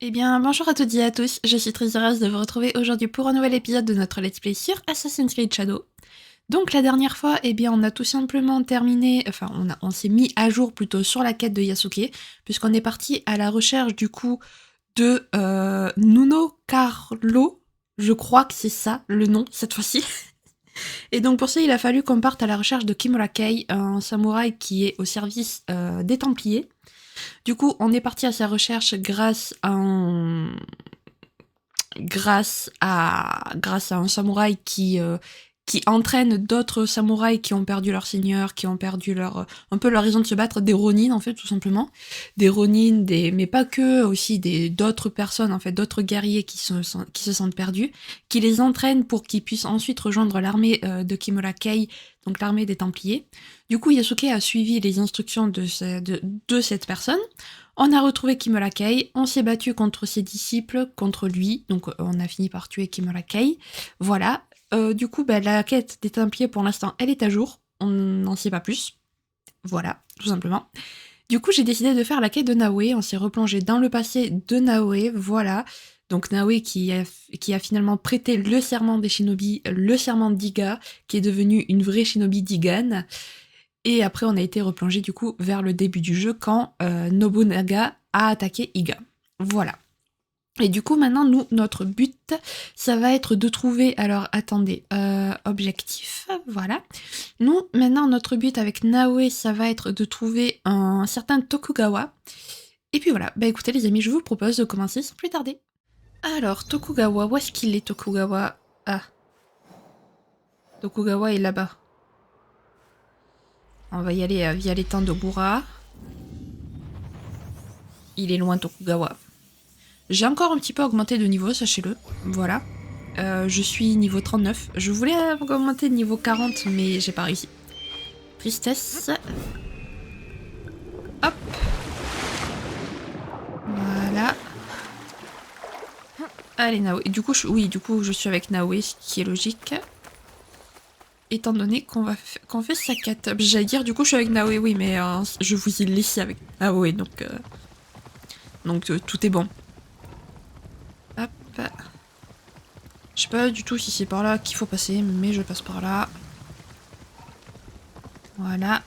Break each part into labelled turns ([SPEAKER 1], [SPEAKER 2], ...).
[SPEAKER 1] Eh bien, bonjour à toutes et à tous, je suis très heureuse de vous retrouver aujourd'hui pour un nouvel épisode de notre Let's Play sur Assassin's Creed Shadow. Donc la dernière fois, eh bien, on a tout simplement terminé, enfin, on s'est mis à jour plutôt sur la quête de Yasuke, puisqu'on est parti à la recherche du coup de Nuno Carlo, je crois que c'est ça le nom cette fois-ci. Et donc pour ça, il a fallu qu'on parte à la recherche de Kimura Kei, un samouraï qui est au service des Templiers. Du coup, on est parti à sa recherche grâce à un samouraï qui entraîne d'autres samouraïs qui ont perdu leur seigneur, qui ont perdu un peu leur raison de se battre, des Ronin en fait tout simplement, des Ronin, mais pas que, aussi d'autres personnes en fait, d'autres guerriers qui se sentent perdus, qui les entraînent pour qu'ils puissent ensuite rejoindre l'armée de Kimura Kei, donc l'armée des Templiers. Du coup, Yasuke a suivi les instructions de cette personne. On a retrouvé Kimura Kei, on s'est battu contre ses disciples, contre lui, donc on a fini par tuer Kimura Kei. Voilà. Du coup, la quête des Templiers, pour l'instant, elle est à jour. On n'en sait pas plus. Voilà, tout simplement. Du coup, j'ai décidé de faire la quête de Naoe. On s'est replongé dans le passé de Naoe, voilà. Donc Naoe qui a finalement prêté le serment des shinobi, le serment d'Iga, qui est devenu une vraie shinobi d'Igan. Et après, on a été replongé du coup vers le début du jeu quand Nobunaga a attaqué Iga. Voilà. Et du coup, maintenant, notre but, ça va être de trouver... Alors, attendez, objectif, voilà. Nous, maintenant, notre but avec Naoe, ça va être de trouver un certain Tokugawa. Et puis voilà, bah écoutez les amis, je vous propose de commencer sans plus tarder. Alors, Tokugawa, où est-ce qu'il est, Tokugawa? Ah, Tokugawa est là-bas. On va y aller via l'étang d'Obura. Il est loin, Tokugawa. J'ai encore un petit peu augmenté de niveau, sachez-le. Voilà. Je suis niveau 39. Je voulais augmenter de niveau 40, mais j'ai pas réussi. Tristesse. Hop. Voilà. Allez, Naoe. Du coup, je suis avec Naoe, ce qui est logique. Étant donné qu'on fait sa quête. J'allais dire, du coup, je suis avec Naoe, oui, mais je vous ai laissé avec Naoe, donc tout est bon. Hop. Je sais pas du tout si c'est par là qu'il faut passer, mais je passe par là. Voilà.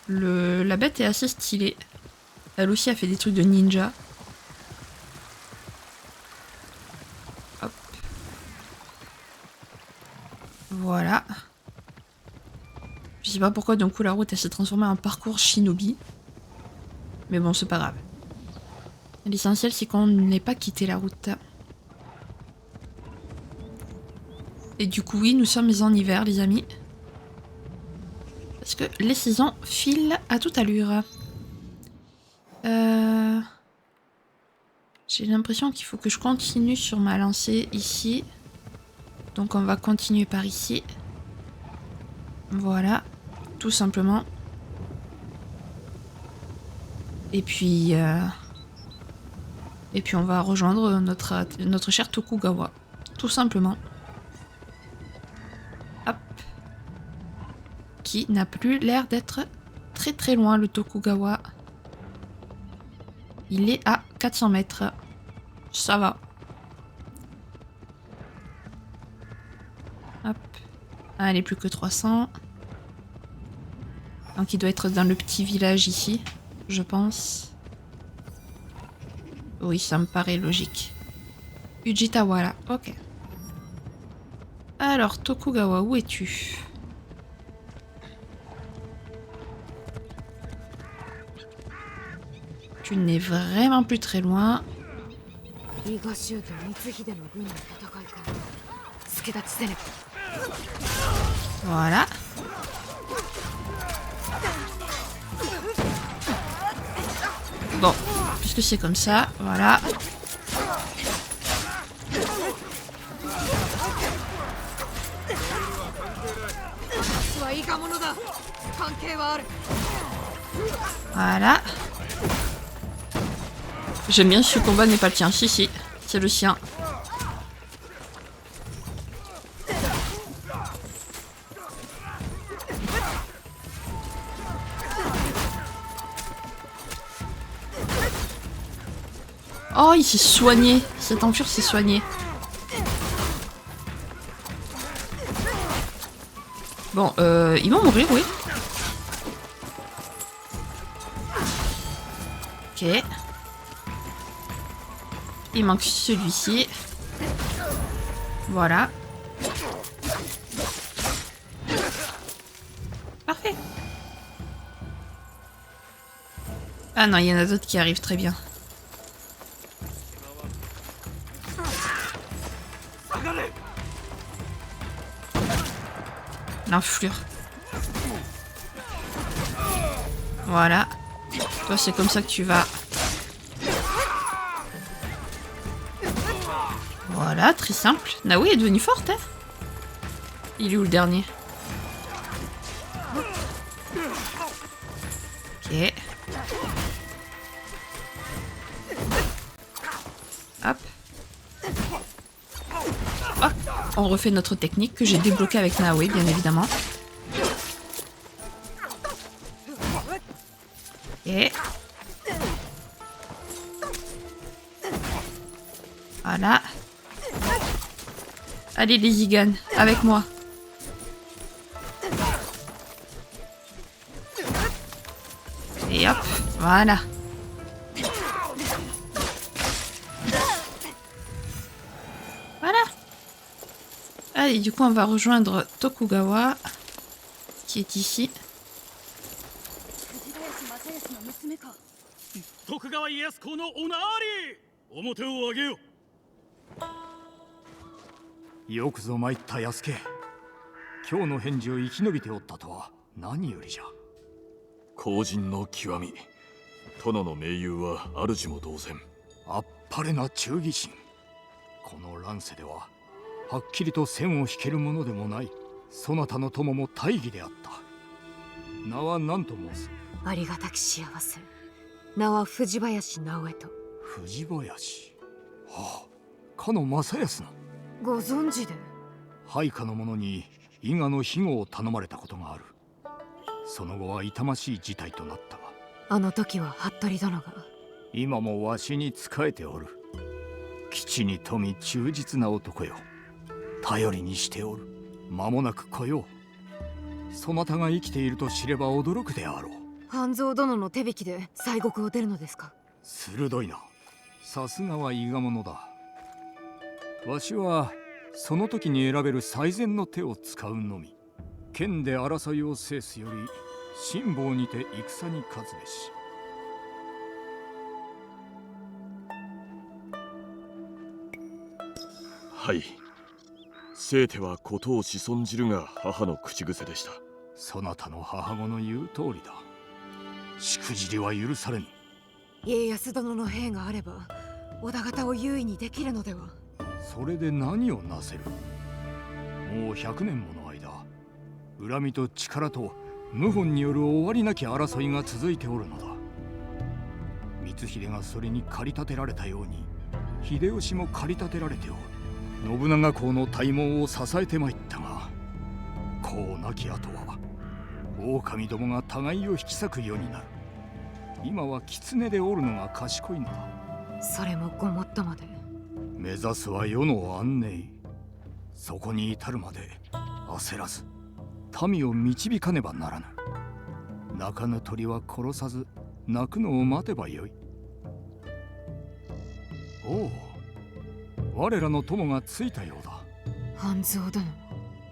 [SPEAKER 1] La bête est assez stylée. Elle aussi a fait des trucs de ninja. Hop. Voilà. Je sais pas pourquoi d'un coup la route elle s'est transformée en parcours shinobi. Mais bon, c'est pas grave. L'essentiel c'est qu'on n'ait pas quitté la route. Et du coup oui, nous sommes en hiver les amis. Parce que les saisons filent à toute allure. J'ai l'impression qu'il faut que je continue sur ma lancée ici. Donc on va continuer par ici. Voilà, tout simplement. Et puis on va rejoindre notre cher Tokugawa. Tout simplement. Hop. Qui n'a plus l'air d'être très très loin, le Tokugawa. Il est à 400 mètres. Ça va. Hop. Ah, elle est plus que 300. Donc il doit être dans le petit village ici, je pense. Oui, ça me paraît logique. Ujitawara, ok. Alors, Tokugawa, où es-tu? Tu n'es vraiment plus très loin. Voilà. Bon, puisque c'est comme ça, voilà. Voilà. J'aime bien ce combat n'est pas le tien. Si, si, c'est le sien. Oh, il s'est soigné. Cette enfure s'est soignée. Bon, ils vont mourir, oui. Ok. Il manque celui-ci. Voilà. Parfait. Ah non, il y en a d'autres qui arrivent très bien. L'influre. Voilà. Toi, c'est comme ça que tu vas. Voilà, très simple. Naoui est devenue forte, hein. Il est où le dernier? Ok. Hop. Oh, on refait notre technique que j'ai débloquée avec Naoui, bien évidemment. Ok. Voilà. Allez les Zigans, avec moi. Et hop, voilà. Voilà. Allez, du coup, on va rejoindre Tokugawa, qui est ici.
[SPEAKER 2] 徳川家康公のおなーり表を上げよ。よくぞ参った安家。今日の返事を生き延びておったとは何よりじゃ。
[SPEAKER 3] 後人の極み、殿の盟友は主も同然。
[SPEAKER 2] あっぱれな忠義心。この乱世でははっきりと線を引けるものでもない。そなたの友も大義であった。名は何と申す？
[SPEAKER 4] ありがたき幸せ。名は藤林直江と。
[SPEAKER 2] 藤林。はあ、かの正康な。
[SPEAKER 4] ご存知で？
[SPEAKER 2] 配下の者に伊賀の庇護を頼まれたことがある。その後は痛ましい事態となったが、
[SPEAKER 4] あの時は服部殿が。
[SPEAKER 2] 今もわしに仕えておる。基地に富み忠実な男よ。頼りにしておる。間もなく来よう。そなたが生きていると知れば驚くであろう。
[SPEAKER 4] 半蔵殿の手引きで西国を出るのですか？
[SPEAKER 2] 鋭いな。さすがは伊賀者だ。わしはその時に選べる最善の手を使うのみ。剣で争いを制すより辛抱にて戦に勝つべし。
[SPEAKER 3] はい。生手は事を仕損じるが母の口癖でした。
[SPEAKER 2] そなたの母子の言う通りだ。しくじりは許されぬ。
[SPEAKER 4] 家康殿の兵があれば織田方を優位にできるのでは。
[SPEAKER 2] それで何をなせる？もう100年もの間、恨みと力と謀反による終わりなき争いが続いておるのだ。光秀がそれに駆り立てられたように、秀吉も駆り立てられておる。信長公の大門を支えてまいったが、こうなき後は狼どもが互いを引き裂くようになる。今は狐でおるのが賢いのだ。
[SPEAKER 4] それもごもっともで。
[SPEAKER 2] 目指すは世の安寧。そこに至るまで焦らず民を導かねばならぬ。鳴かぬ鳥は殺さず鳴くのを待てばよい。おお、我らの友が着いたようだ。
[SPEAKER 4] 半蔵殿。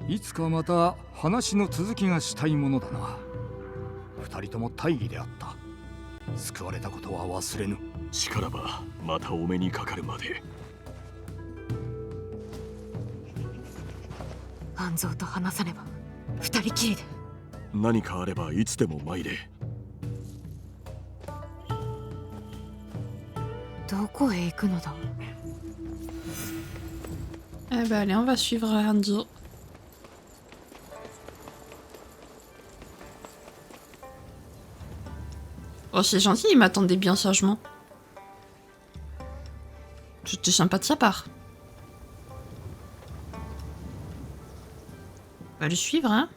[SPEAKER 2] いつかまた話の続きがしたいものだな。二人とも大義であった。救われたことは忘れぬ。
[SPEAKER 3] しからばまたお目にかかるまで。
[SPEAKER 4] 半蔵と話さねば二人きりで。
[SPEAKER 3] 何かあればいつでも参れ。
[SPEAKER 4] どこへ行くのだ？
[SPEAKER 1] Eh ben allez, on va suivre Hanzo. Oh, c'est gentil, il m'attendait bien sagement. C'était sympa de sa part. On va le suivre, hein.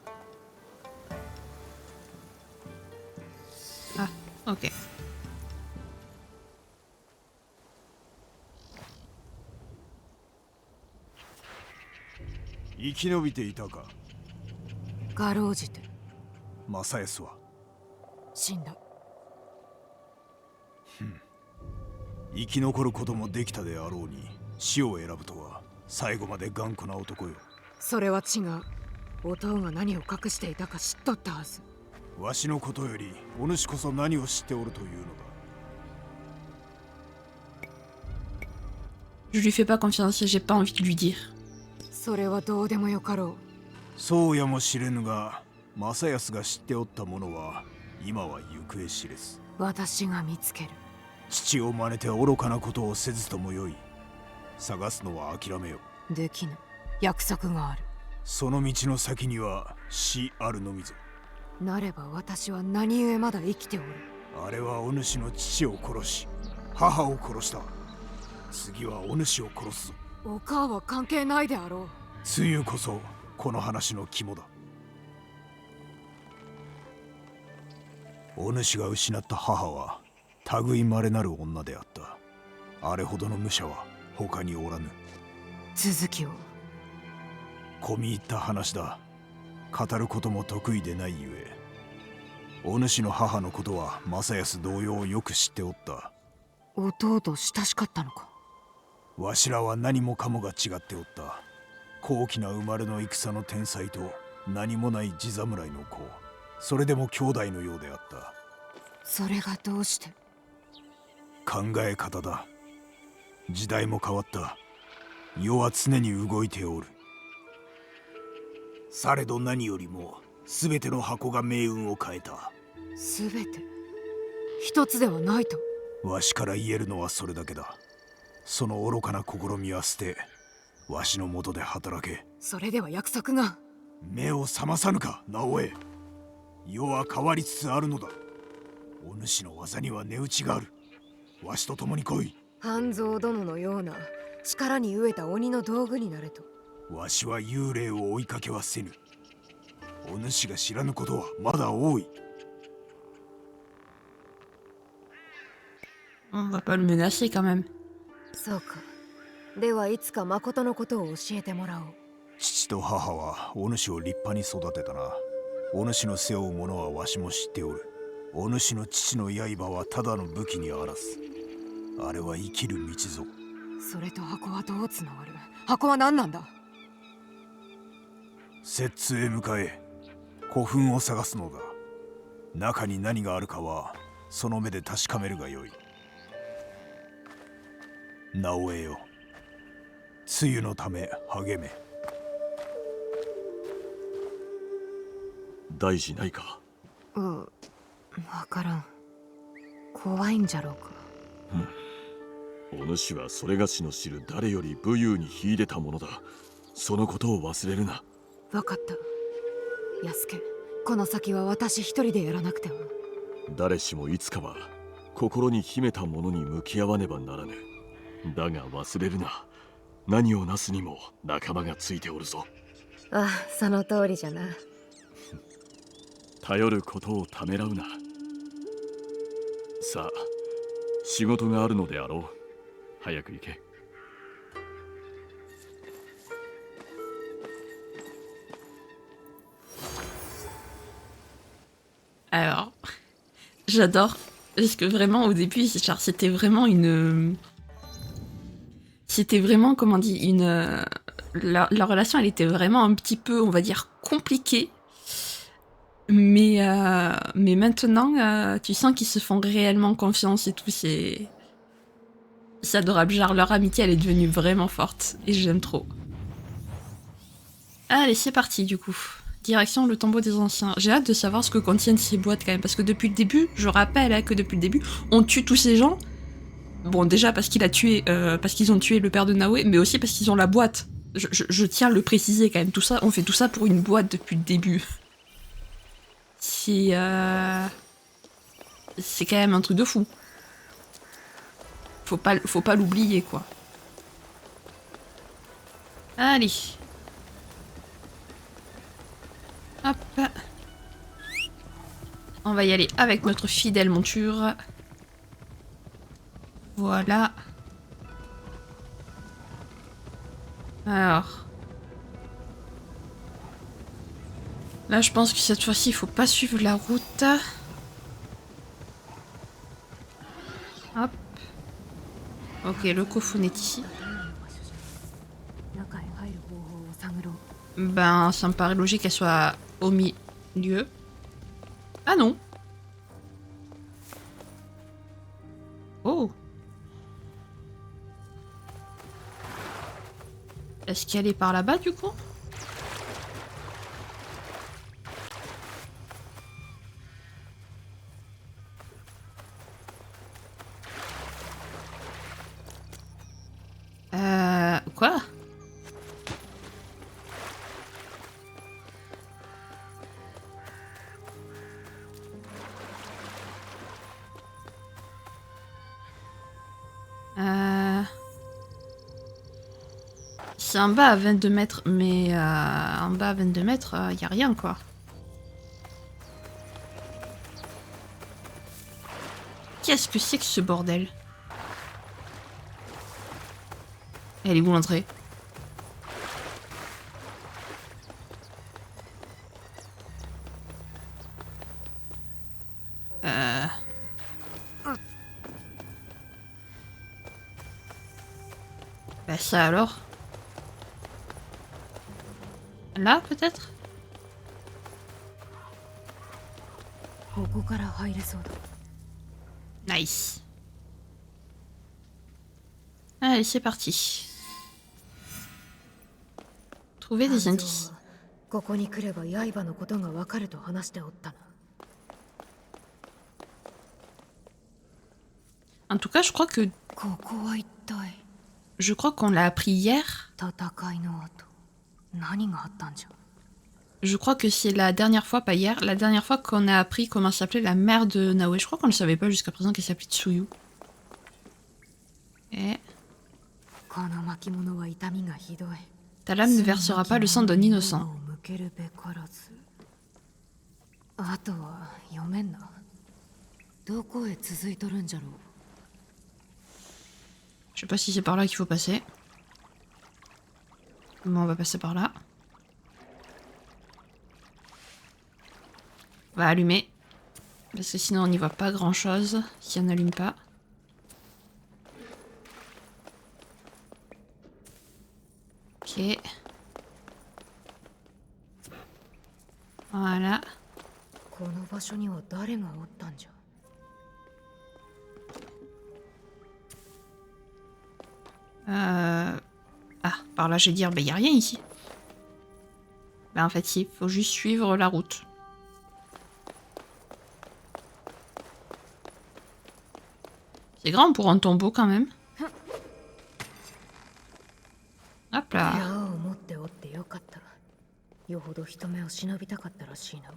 [SPEAKER 1] Ah, ok.
[SPEAKER 5] 生き延びていたか。
[SPEAKER 4] かろうじて
[SPEAKER 5] 正康は。
[SPEAKER 4] 死んだ。
[SPEAKER 5] 生き残ることもできたであろうに死を選ぶとは最後まで頑固な男よ。
[SPEAKER 4] それは違う。お父が何を隠していたか知っとったはず。
[SPEAKER 5] わしのことよりお主こそ何を知っておるというのだ。
[SPEAKER 1] Je lui fais pas confiance, j'ai pas envie de lui dire.
[SPEAKER 4] それはどうでもよかろう。
[SPEAKER 5] そうやもしれぬが正康が知っておったものは今は行方知れず。
[SPEAKER 4] 私が見つける。
[SPEAKER 5] 父を真似て愚かなことをせずともよい。探すのは諦めよ。
[SPEAKER 4] できぬ。約束がある。
[SPEAKER 5] その道の先には死あるのみぞ。
[SPEAKER 4] なれば私は何故まだ生きておる。
[SPEAKER 5] あれはお主の父を殺し母を殺した。次はお主を殺すぞ。
[SPEAKER 4] お母は関係ないであろう。
[SPEAKER 5] つゆこそこの話の肝だ。お主が失った母は類いまれなる女であった。あれほどの武者は他におらぬ。
[SPEAKER 4] 続きを。
[SPEAKER 5] 込み入った話だ。語ることも得意でないゆえ。お主の母のことは正康同様よく知っておった。
[SPEAKER 4] 弟と親しかったのか。
[SPEAKER 5] わしらは何もかもが違っておった。高貴な生まれの戦の天才と何もない地侍の子。それでも兄弟のようであった。
[SPEAKER 4] それがどうして。
[SPEAKER 5] 考え方だ。時代も変わった。世は常に動いておる。されど何よりも全ての箱が命運を変えた。
[SPEAKER 4] すべて一つではないと。
[SPEAKER 5] わしから言えるのはそれだけだ。その愚かな試みは捨て、わしの下で働け。
[SPEAKER 4] それでは約束が。
[SPEAKER 5] 目を覚まさぬか、直江。世は変わりつつあるのだ。お主の技には値打ちがある。わしと共に来い。
[SPEAKER 4] 半蔵殿のような力に飢えた鬼の道具になれと。
[SPEAKER 5] わしは幽霊を追いかけはせぬ。お主が知らぬことはまだ多い。
[SPEAKER 1] On va pas le menacer quand même.
[SPEAKER 4] そうか。ではいつか誠のことを教えてもらおう。
[SPEAKER 5] 父と母はお主を立派に育てたな。お主の背負うものはわしも知っておる。お主の父の刃はただの武器にあらず。あれは生きる道ぞ。
[SPEAKER 4] それと箱はどうつながる。箱は何なんだ。
[SPEAKER 5] 摂津へ向かえ。古墳を探すのだ。中に何があるかはその目で確かめるがよい。直江よ、梅雨のため励め。
[SPEAKER 3] 大事ないか。
[SPEAKER 4] わからん。怖いんじゃろうか。
[SPEAKER 3] お主はそれがしの知る誰より武勇に秀でたものだ。そのことを忘れるな。
[SPEAKER 4] 分かった。安家、この先は私一人でやらなくては。
[SPEAKER 3] 誰しもいつかは心に秘めたものに向き合わねばならぬ。だが忘れるな。何をなすにも仲間がついておるぞ。
[SPEAKER 4] ああ、その通りじゃな。
[SPEAKER 3] 頼ることをためらうな。さあ、仕事があるのであろう。早く行け。
[SPEAKER 1] Alors, j'adore. Parce que vraiment, au début, genre, c'était vraiment une... C'était vraiment, comment on dit, une... leur relation, elle était vraiment un petit peu, on va dire, compliquée. Mais maintenant, tu sens qu'ils se font réellement confiance et tout, c'est adorable. Genre, leur amitié, elle est devenue vraiment forte. Et j'aime trop. Allez, c'est parti, du coup. Direction le tombeau des anciens. J'ai hâte de savoir ce que contiennent ces boîtes, quand même. Parce que depuis le début, je rappelle hein, que depuis le début, on tue tous ces gens. Bon, déjà parce qu'il a tué, parce qu'ils ont tué le père de Naoé, mais aussi parce qu'ils ont la boîte. Je tiens à le préciser, quand même. Tout ça, on fait tout ça pour une boîte depuis le début. C'est quand même un truc de fou. Faut pas l'oublier, quoi. Allez. Hop. On va y aller avec notre fidèle monture. Voilà. Alors. Là, je pense que cette fois-ci, il faut pas suivre la route. Hop. Ok, le Kofun est ici.
[SPEAKER 4] 中へ入る方法を探ろう。
[SPEAKER 1] Ben, ça me paraît logique qu'elle soit au milieu. Ah non. Oh. Est-ce qu'elle est par là-bas du coup? Quoi? C'est en bas à 22 mètres, mais en bas à 22 mètres, y a rien quoi. Qu'est-ce que c'est que ce bordel? Elle est où l'entrée? Bah ça alors? Là peut-être?
[SPEAKER 4] ここから入れそうだ。
[SPEAKER 1] Nice. Allez, c'est parti. Trouver des
[SPEAKER 4] 半蔵
[SPEAKER 1] indices.
[SPEAKER 4] はここに来れば刃のことがわかると話しておったな。
[SPEAKER 1] En tout cas, je crois que
[SPEAKER 4] ここは一体
[SPEAKER 1] je crois qu'on l'a appris hier.
[SPEAKER 4] 戦いの後何があったんじゃ。
[SPEAKER 1] Je crois que c'est la dernière fois, pas hier, la dernière fois qu'on a appris comment s'appelait la mère de Naoe. Je crois qu'on ne savait pas jusqu'à présent qu'elle s'appelait Tsuyu. Et
[SPEAKER 4] この巻物は痛みがひどい。
[SPEAKER 1] ta lame ne versera pas le sang d'un innocent.
[SPEAKER 4] 向けるべからず。あとは読めんな。どこへ続いとるんじゃろう。
[SPEAKER 1] Je sais pas si c'est par là qu'il faut passer. Bon, on va passer par là. On va allumer. Parce que sinon on n'y voit pas grand chose si on n'allume pas. Ok. Voilà.
[SPEAKER 4] この場所には誰がおったんじゃ。
[SPEAKER 1] Ah, par là, je vais dire, bah, y a rien ici. Bah, en fait, il faut juste suivre la route. C'est grand pour un tombeau quand même. Hop là.
[SPEAKER 4] 矢を持っておってよかった。よほど人目を忍びたかったらしいな。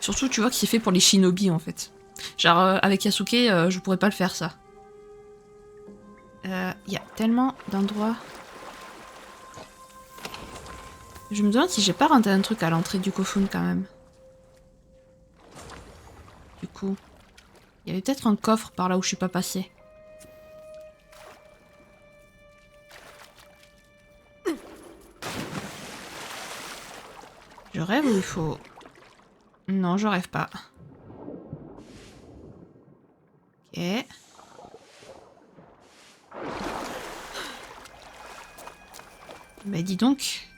[SPEAKER 1] Surtout, tu vois que c'est fait pour les shinobi en fait. Genre, avec Yasuke, je pourrais pas le faire ça. Il y a tellement d'endroits. Je me demande si j'ai pas renté un truc à l'entrée du Kofun quand même. Du coup, il y avait peut-être un coffre par là où je suis pas passée. Je rêve ou il faut... Non, je rêve pas. Ok. Bah dis donc.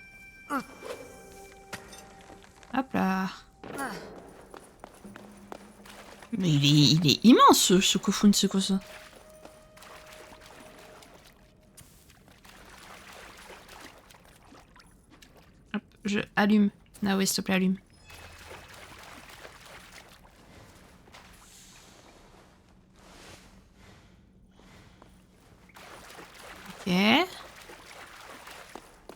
[SPEAKER 1] Hop là. Mais il est immense ce Kofun, c'est quoi ça? Hop, je allume. Ah ouais, s'il te plaît, allume. Ok.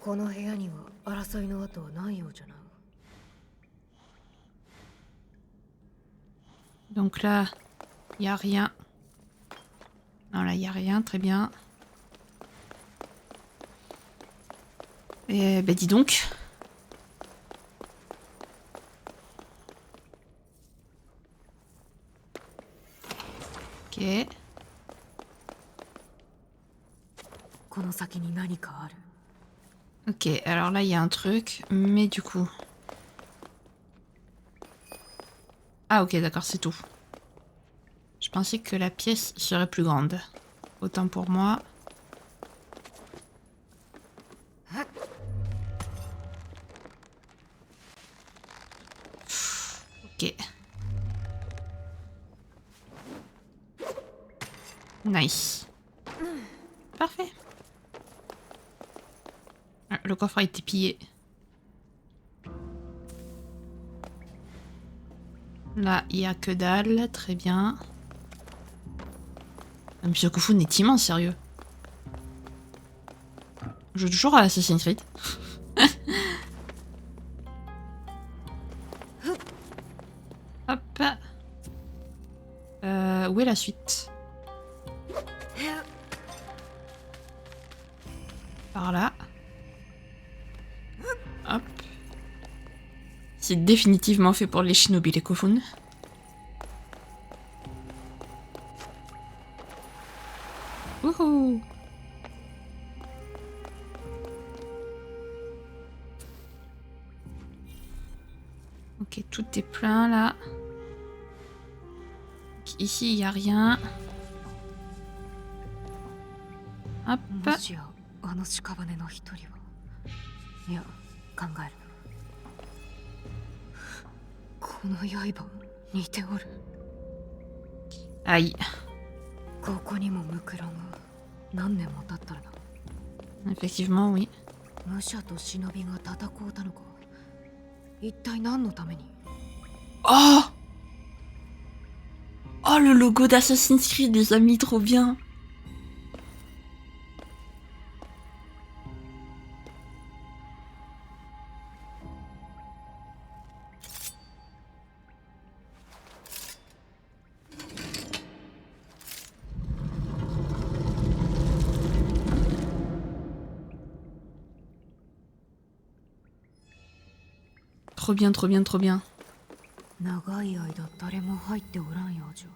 [SPEAKER 4] この部屋には争いの跡はないようじゃな。
[SPEAKER 1] Donc là, il n'y a rien. Non, là, il n'y a rien, très bien. Et ben dis donc. Ok.
[SPEAKER 4] この先に何かある。
[SPEAKER 1] Ok, alors là, il y a un truc, mais du coup... Ah ok, d'accord, c'est tout. Je pensais que la pièce serait plus grande. Autant pour moi. Ok. Nice. Parfait. Ah, le coffre a été pillé. Là, il n'y a que dalle. Très bien. Ah, mais ce Kofun est immense, sérieux. Je joue toujours à Assassin's Creed. Hop. Où est la suite? Par là. Hop. C'est définitivement fait pour les shinobi, les Kofun. Wouhou! Ok, tout est plein là. Ok, ici, il n'y a rien. Hop.
[SPEAKER 4] もしやあの屍の一人はいや考えるこの刃似ておる
[SPEAKER 1] Aïe.
[SPEAKER 4] ここにもムクロが何年も経ったらな
[SPEAKER 1] Effectivement, oui.
[SPEAKER 4] 武者と忍びが戦うたのか一体何のために
[SPEAKER 1] Oh! Oh, le logo d'Assassin's Creed, les amis, trop bien. Trop bien, trop bien, trop bien.
[SPEAKER 4] 長い間誰も入っておらんようじゃ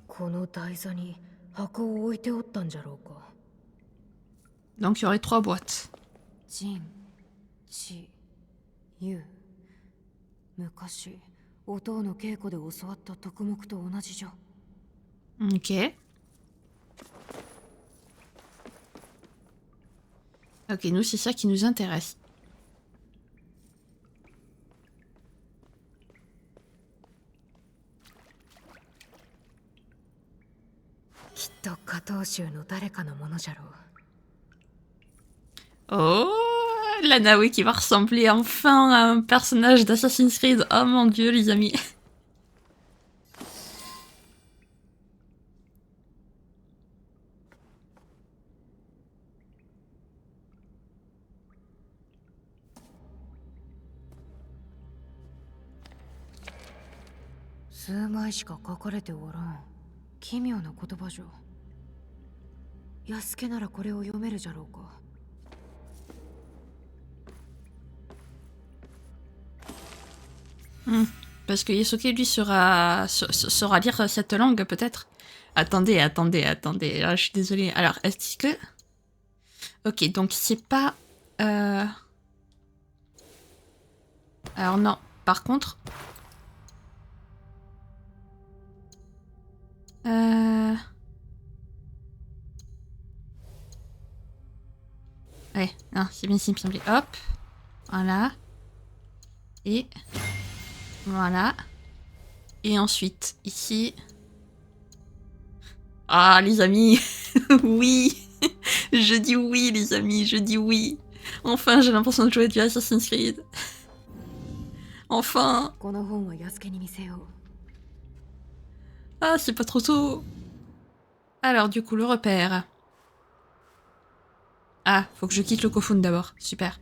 [SPEAKER 4] この台座に箱を置いておったんじゃろうか
[SPEAKER 1] Donc il y aurait 3 boîtes.
[SPEAKER 4] ジン、チ、ユ昔音の稽古で教わった徳目と同じじゃ
[SPEAKER 1] Ok. Ok, nous c'est ça qui nous intéresse. Oh, la Naoe qui va ressembler enfin à un personnage d'Assassin's Creed. Oh mon dieu, les amis. Parce que Yasuke, lui, saura lire cette langue, peut-être. Attendez. Ah, je suis désolée. Alors, est-ce que... Ok, donc c'est pas... Alors non, par contre... Ouais, non, c'est bien ce qui me semblait. Hop, voilà. Et... Voilà. Et ensuite, ici... Ah, les amis. Oui. Je dis oui, les amis, je dis oui. Enfin, j'ai l'impression de jouer du Assassin's Creed. Enfin. Ah, c'est pas trop tôt. Alors, du coup, le repère. Ah, faut que je quitte le Kofun d'abord. Super.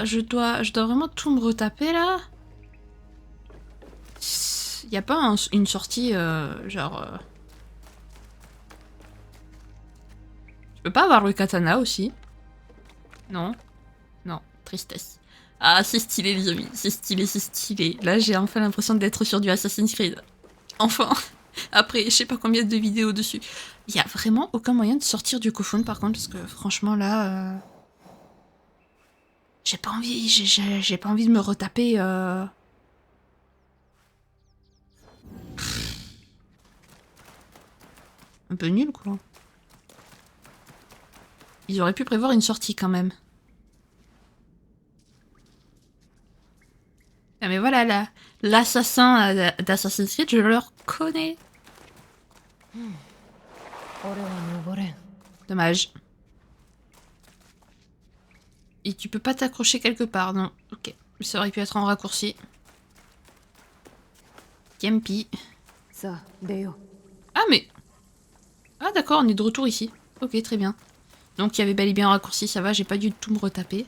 [SPEAKER 1] Je dois vraiment tout me retaper, là. Y a pas une sortie, genre... Je peux pas avoir le katana aussi? Non. Non, tristesse. Ah, c'est stylé, les amis. C'est stylé, c'est stylé. Là, j'ai enfin l'impression d'être sur du Assassin's Creed. Enfin. Après, je sais pas combien de vidéos dessus. Il y a vraiment aucun moyen de sortir du Kofun par contre, parce que franchement là... J'ai pas envie, j'ai pas envie de me retaper... Un peu nul quoi. Ils auraient pu prévoir une sortie quand même. Ah mais voilà, là, l'assassin d'Assassin's Creed, je le reconnais. Dommage. Et tu peux pas t'accrocher quelque part, non. Ok, ça aurait pu être en raccourci. Kempi.
[SPEAKER 4] Ça, Deo.
[SPEAKER 1] Ah mais... Ah d'accord, on est de retour ici. Ok, très bien. Donc il y avait bel et bien un raccourci, ça va, j'ai pas dû tout me retaper.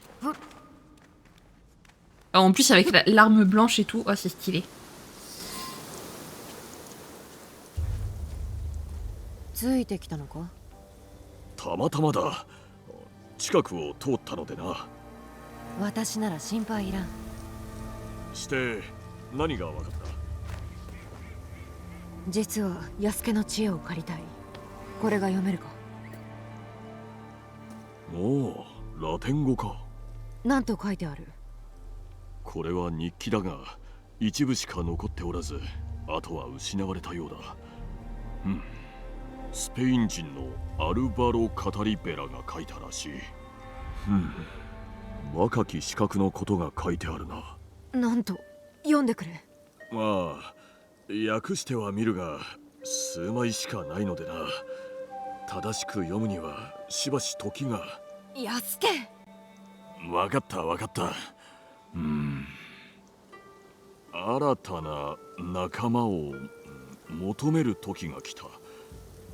[SPEAKER 1] Ah, en plus avec l'arme blanche et tout, oh c'est stylé.
[SPEAKER 4] ついてきたのか？
[SPEAKER 3] たまたまだ。近くを通ったのでな。
[SPEAKER 4] 私なら心配いらん。
[SPEAKER 3] して何が分かった？
[SPEAKER 4] 実は安家の知恵を借りたい。これが読めるか？
[SPEAKER 3] おお、ラテン語か。
[SPEAKER 4] なんと書いてある？
[SPEAKER 3] これは日記だが、一部しか残っておらず、あとは失われたようだ。うん。スペイン人のアルバロ・カタリベラが書いたらしい。若き資格のことが書いてあるな。
[SPEAKER 4] なんと読んでくれ。
[SPEAKER 3] まあ訳しては見るが数枚しかないのでな。正しく読むにはしばし時が。
[SPEAKER 4] 安家。
[SPEAKER 3] 分かった分かった。新たな仲間を求める時が来た。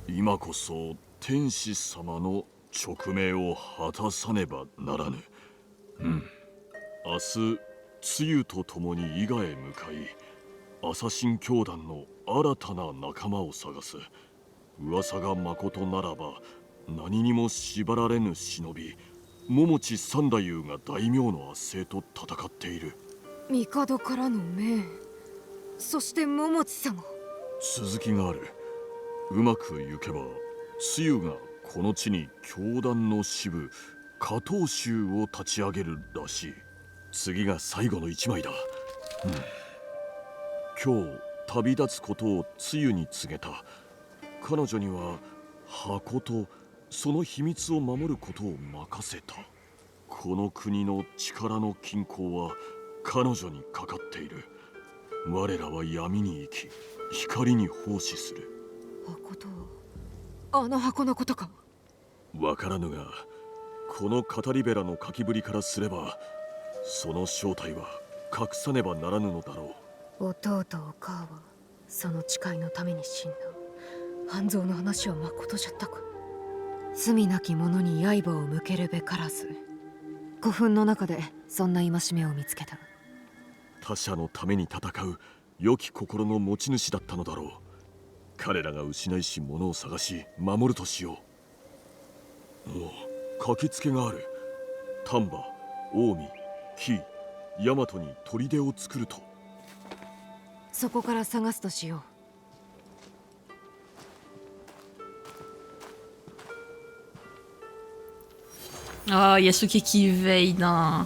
[SPEAKER 3] 今こそ天使様の勅命を果たさねばならぬ。明日つゆと共に伊賀へ向かい、アサシン教団の新たな仲間を探す。噂がまことならば何にも縛られぬ忍び桃地三太夫が大名の圧政と戦っている。
[SPEAKER 4] 帝からの命、そして桃地様。
[SPEAKER 3] 続きがある。うまくいけばつゆがこの地に教団の支部加藤宗を立ち上げるらしい。次が最後の一枚だ。今日旅立つことをつゆに告げた。彼女には箱とその秘密を守ることを任せた。この国の力の均衡は彼女にかかっている。我らは闇に生き光に奉仕する。
[SPEAKER 4] 箱とはあの箱のことか？
[SPEAKER 3] わからぬが、このカタリベラの書きぶりからすればその正体は隠さねばならぬのだろ
[SPEAKER 4] う。弟お母はその誓いのために死んだ。半蔵の話はまことじゃったか？罪なき者に刃を向けるべからず。古墳の中でそんな戒めを見つけた。
[SPEAKER 3] 他者のために戦う良き心の持ち主だったのだろう。彼らが失いし物を探し守るとしよう。もう書きつけがある。丹波、近江、紀伊、大和に砦を作ると。
[SPEAKER 4] そこから探すとしよ
[SPEAKER 1] う。Oh, il y a Suke qui veille d'un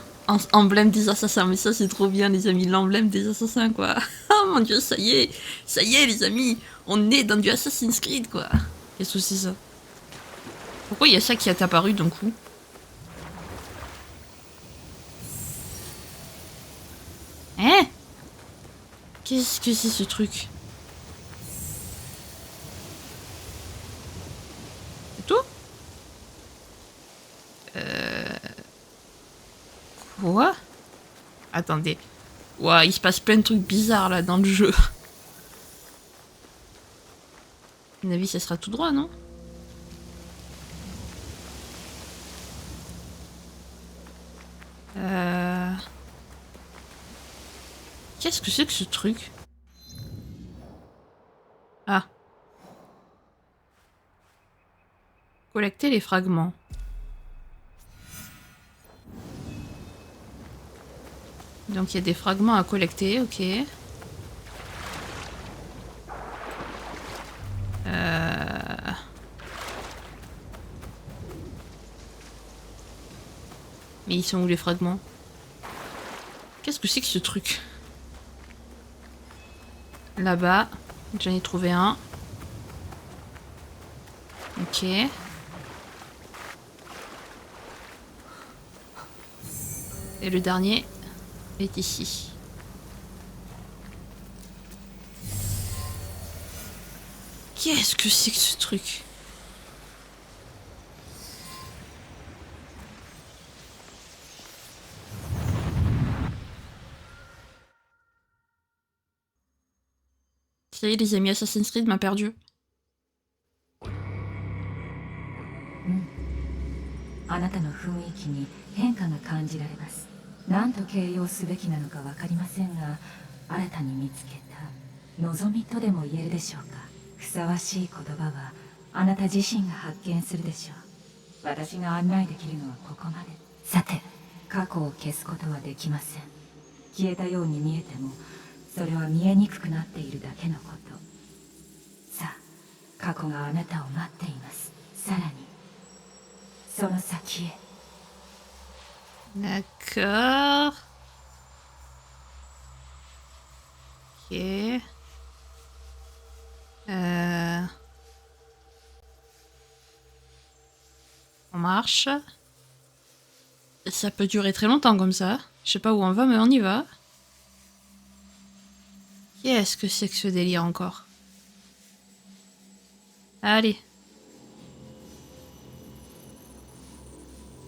[SPEAKER 1] emblème des assassins. Mais ça, c'est trop bien, les amis. L'emblème des assassins, quoi. Oh mon dieu, ça y est, les amis. On est dans du Assassin's Creed, quoi. Qu'est-ce que c'est ça? Pourquoi il y a ça qui est apparu d'un coup? Hein? Qu'est-ce que c'est ce truc? C'est tout? Quoi? Attendez. Ouah, il se passe plein de trucs bizarres là dans le jeu. À mon avis, ça sera tout droit, non? Qu'est-ce que c'est que ce truc? Ah. Collecter les fragments. Donc il y a des fragments à collecter, ok. Mais ils sont où les fragments? Qu'est-ce que c'est que ce truc? Là-bas, j'en ai trouvé un. Ok. Et le dernier est ici. Qu'est-ce que c'est que ce truc? Ça y est, les amis, Assassin's Creed m'a perdu.
[SPEAKER 6] あなたの雰囲気に変化が感じられます。何と形容すべきなのか分かりませんが、新たに見つけた望みとでも言えるでしょうか。ふさわしい言葉はあなた自身が発見するでしょう。私が案内できるのはここまで。さて、過去を消すことはできません。消えたように見えても、それは見えにくくなっているだけのこと。さあ、過去があなたを待っています。さらにその先へ。
[SPEAKER 1] D'accord. Ok. On marche. Ça peut durer très longtemps comme ça. Je sais pas où on va, mais on y va. Qu'est-ce que c'est que ce délire encore? Allez.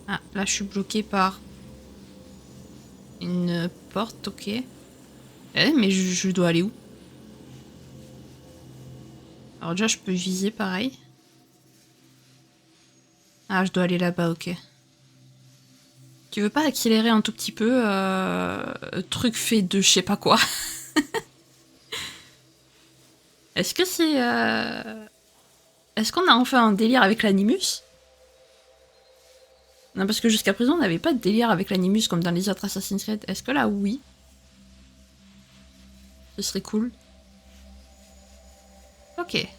[SPEAKER 1] Ah, là je suis bloquée par une porte, ok. Eh, mais je dois aller où? Alors déjà je peux viser pareil. Ah, je dois aller là-bas, ok. Tu veux pas accélérer un tout petit peu truc fait de je sais pas quoi. Est-ce que c'est... Est-ce qu'on a enfin un délire avec l'animus? Non, parce que jusqu'à présent, on n'avait pas de délire avec l'animus comme dans les autres Assassin's Creed. Est-ce que là, oui? Ce serait cool. Ok.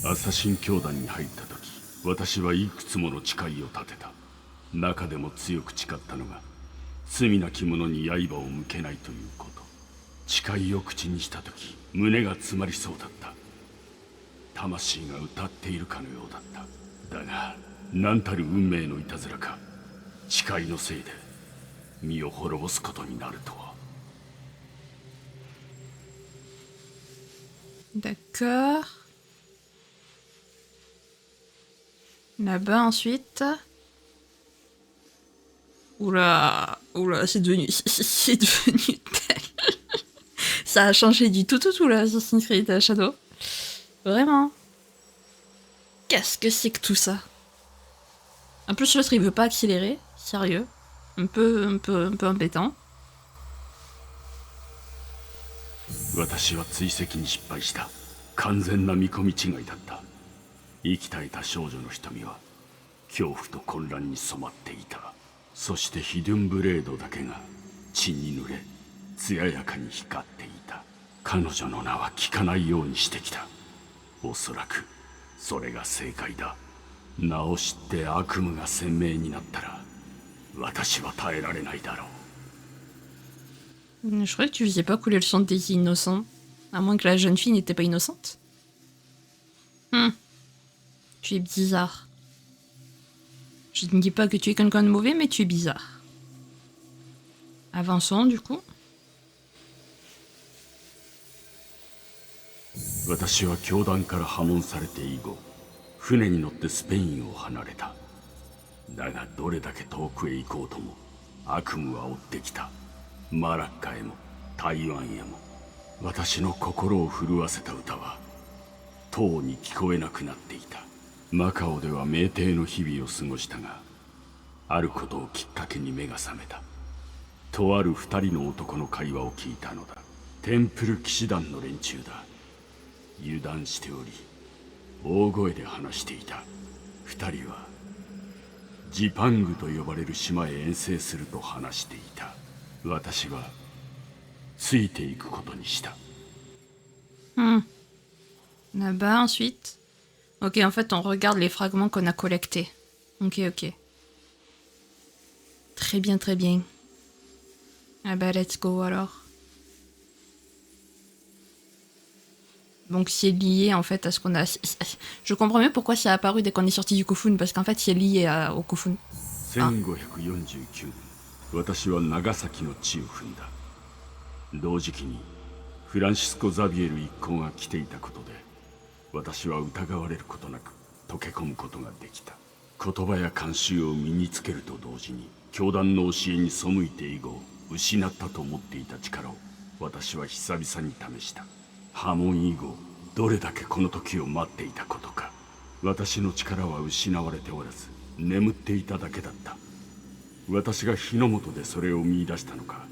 [SPEAKER 7] アサシン教団に入った時、私はいくつもの誓いを立てた。中でも強く誓ったのが、罪なき者に刃を向けないということ。誓いを口にした時、胸が詰まりそうだった。魂が歌っているかのようだった。だが、何たる運命のいたずらか、誓いのせいで身を滅ぼすことになるとは。
[SPEAKER 1] D'accord. Là-bas ensuite. Oula, oula, c'est devenu tel. Ça a changé du tout là, Assassin's Creed Shadow. Vraiment. Qu'est-ce que c'est que tout ça? En plus l'autre il veut pas accélérer, sérieux. Un peu embêtant.
[SPEAKER 7] 私は追跡に失敗した。完全な見込み違いだった。生き絶えた少女の瞳は恐怖と混乱に染まっていた。そしてヒドゥンブレードだけが血に濡れ艶やかに光っていた。彼女の名は聞かないようにしてきた。おそらくそれが正解だ。名を知って悪夢が鮮明になったら私は耐えられないだろう。
[SPEAKER 1] Je croyais que tu faisais pas couler le sang des innocents. À moins que la jeune fille n'était pas innocente. Tu es bizarre. Je ne dis pas que tu es quelqu'un de mauvais, mais tu es bizarre. Avançons du coup.
[SPEAKER 7] 私は教団から破門されて以後、船に乗ってスペインを離れた。だがどれだけ遠くへ行こうとも悪夢は追ってきた。マラッカへも台湾へも。私の心を震わせた歌はとうに聞こえなくなっていた。マカオでは酩酊の日々を過ごしたが、あることをきっかけに目が覚めた。とある二人の男の会話を聞いたのだ。テンプル騎士団の連中だ。油断しており大声で話していた。二人はジパングと呼ばれる島へ遠征すると話していた。私はついていくことにした。
[SPEAKER 1] Là-bas ensuite. Ok, en fait on regarde les fragments qu'on a collectés. Ok, ok. Très bien, très bien. Ah bah, let's go alors. Donc c'est lié en fait à ce qu'on a... Je comprends mieux pourquoi ça a apparu dès qu'on est sorti du Kofun, parce qu'en fait c'est lié au Kofun.
[SPEAKER 7] 1549年私は長崎の地を踏んだ。同時期にフランシスコ・ザビエル一行が来ていたことで私は疑われることなく溶け込むことができた。言葉や慣習を身につけると同時に教団の教えに背いて以後失ったと思っていた力を私は久々に試した。破門以後どれだけこの時を待っていたことか。私の力は失われておらず眠っていただけだった。私が日の本でそれを見出したのか、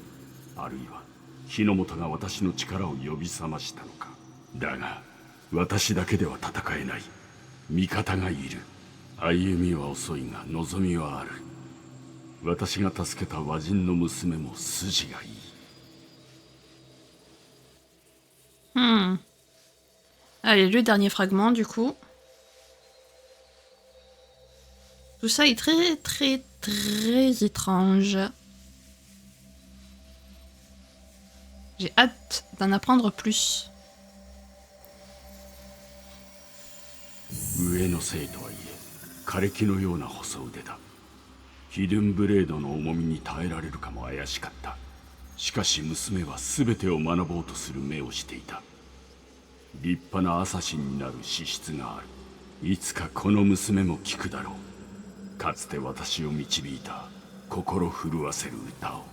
[SPEAKER 7] あるいは日の本が私の力を呼び覚ましたのか。だが私だけでは戦えない。味方がいる。歩みは遅いが望みはある。私が助けた和人の娘も筋がいい。
[SPEAKER 1] Allez, le dernier fragment du coup. Tout ça est très très très étrange. J'ai hâte d'en apprendre plus.
[SPEAKER 7] 上のせいとはいえ枯れ木のような細腕だ。ヒドゥンブレードの重みに耐えられるかも怪しかった。しかし娘は全てを学ぼうとする目をしていた。立派なアサシンになる資質がある。いつかこの娘も聞くだろう。かつて私を導いた心震わせる歌を。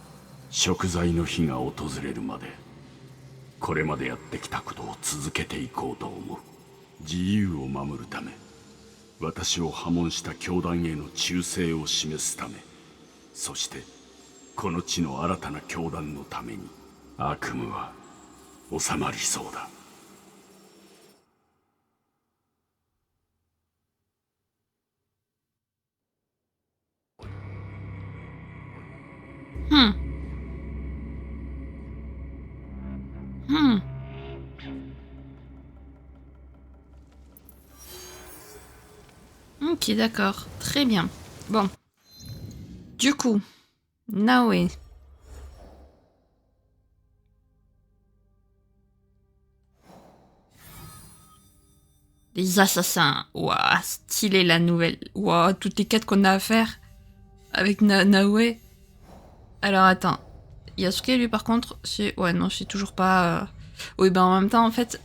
[SPEAKER 7] 贖罪の日が訪れるまでこれまでやってきたことを続けていこうと思う。自由を守るため、私を破門した教団への忠誠を示すため、そしてこの地の新たな教団のために悪夢は収まりそうだ。
[SPEAKER 1] Ok, d'accord. Très bien. Bon. Du coup, Naoe. Les assassins. Ouah, stylé la nouvelle. Ouah, toutes les quêtes qu'on a à faire avec Naoe. Alors attends. Yasuke, lui, par contre, c'est... Ouais, non, c'est toujours pas... Oui, ben en même temps, en fait...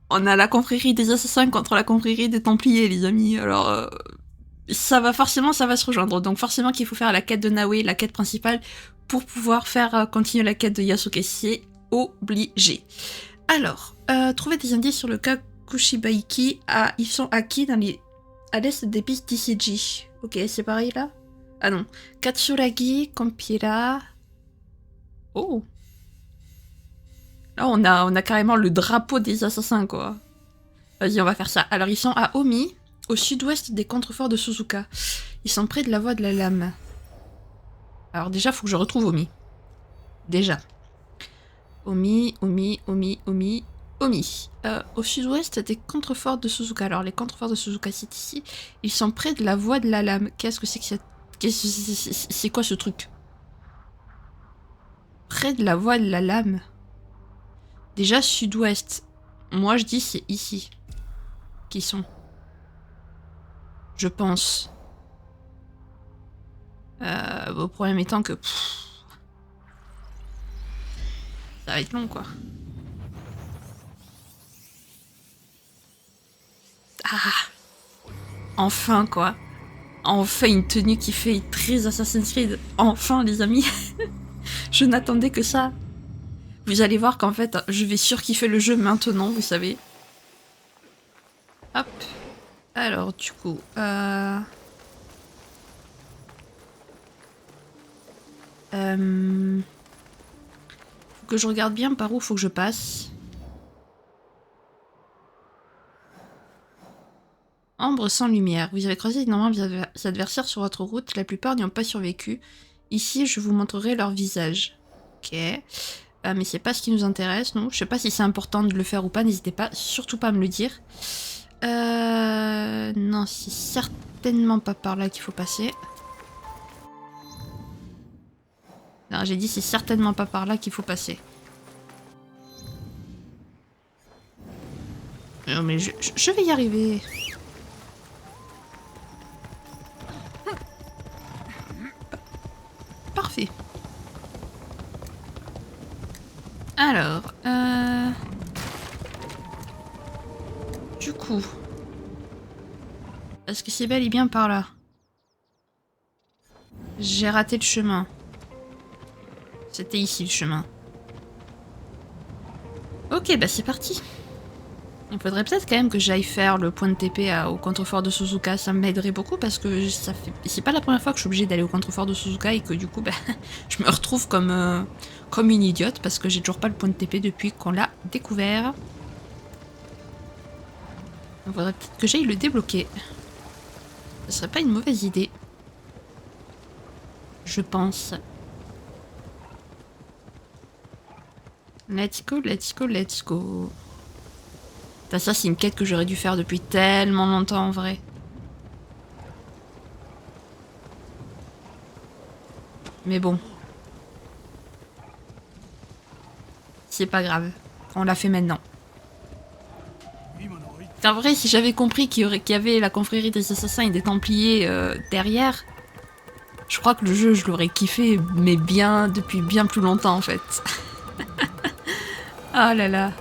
[SPEAKER 1] On a la confrérie des assassins contre la confrérie des templiers, les amis. Alors... ça va forcément, ça va se rejoindre. Donc forcément qu'il faut faire la quête de Naoe, la quête principale, pour pouvoir faire continuer la quête de Yasuke. C'est obligé. Alors, trouver des indices sur le cas Kushibaiki. Ah, ils sont acquis dans les... à l'est des pistes d'Isiji. Ok, c'est pareil là? Ah non. Katsuragi, Kompira... Oh. Là, on a carrément le drapeau des assassins, quoi. Vas-y, on va faire ça. Alors, ils sont à Omi, au sud-ouest des contreforts de Suzuka. Ils sont près de la voie de la lame. Alors déjà, faut que je retrouve Omi. Déjà. Omi. Au sud-ouest des contreforts de Suzuka. Alors, les contreforts de Suzuka, c'est ici. Ils sont près de la voie de la lame. Qu'est-ce que c'est que c'est quoi ce truc? Près de la voie de la lame. Déjà, sud-ouest. Moi, je dis c'est ici. Qui sont. Je pense. Le problème étant que... ça va être long, quoi. Ah! Enfin, quoi. Enfin, une tenue qui fait très Assassin's Creed. Enfin, les amis. Je n'attendais que ça. Vous allez voir qu'en fait, je vais surkiffer le jeu maintenant, vous savez. Hop. Alors, du coup... Faut que je regarde bien par où faut que je passe. Ambre sans lumière. Vous avez croisé d'énormes adversaires sur votre route. La plupart n'y ont pas survécu. Ici, je vous montrerai leur visage. Ok. Mais c'est pas ce qui nous intéresse, non. Je sais pas si c'est important de le faire ou pas. N'hésitez pas, surtout pas à me le dire. Non, c'est certainement pas par là qu'il faut passer. Non, j'ai dit c'est certainement pas par là qu'il faut passer. Non mais je vais y arriver. Parfait. Alors, du coup, est-ce que c'est bel et bien par là? J'ai raté le chemin. C'était ici le chemin. Ok, bah c'est parti. Il faudrait peut-être quand même que j'aille faire le point de TP au contrefort de Suzuka, ça m'aiderait beaucoup parce que c'est pas la première fois que je suis obligée d'aller au contrefort de Suzuka et que du coup bah, je me retrouve comme une idiote parce que j'ai toujours pas le point de TP depuis qu'on l'a découvert. Il faudrait peut-être que j'aille le débloquer. Ce serait pas une mauvaise idée. Je pense. Let's go, let's go, let's go. Putain, ça c'est une quête que j'aurais dû faire depuis tellement longtemps en vrai. Mais bon. C'est pas grave. On l'a fait maintenant. En vrai, si j'avais compris qu'il y avait la confrérie des assassins et des templiers derrière, je crois que le jeu, je l'aurais kiffé, mais bien depuis bien plus longtemps en fait. Oh là là.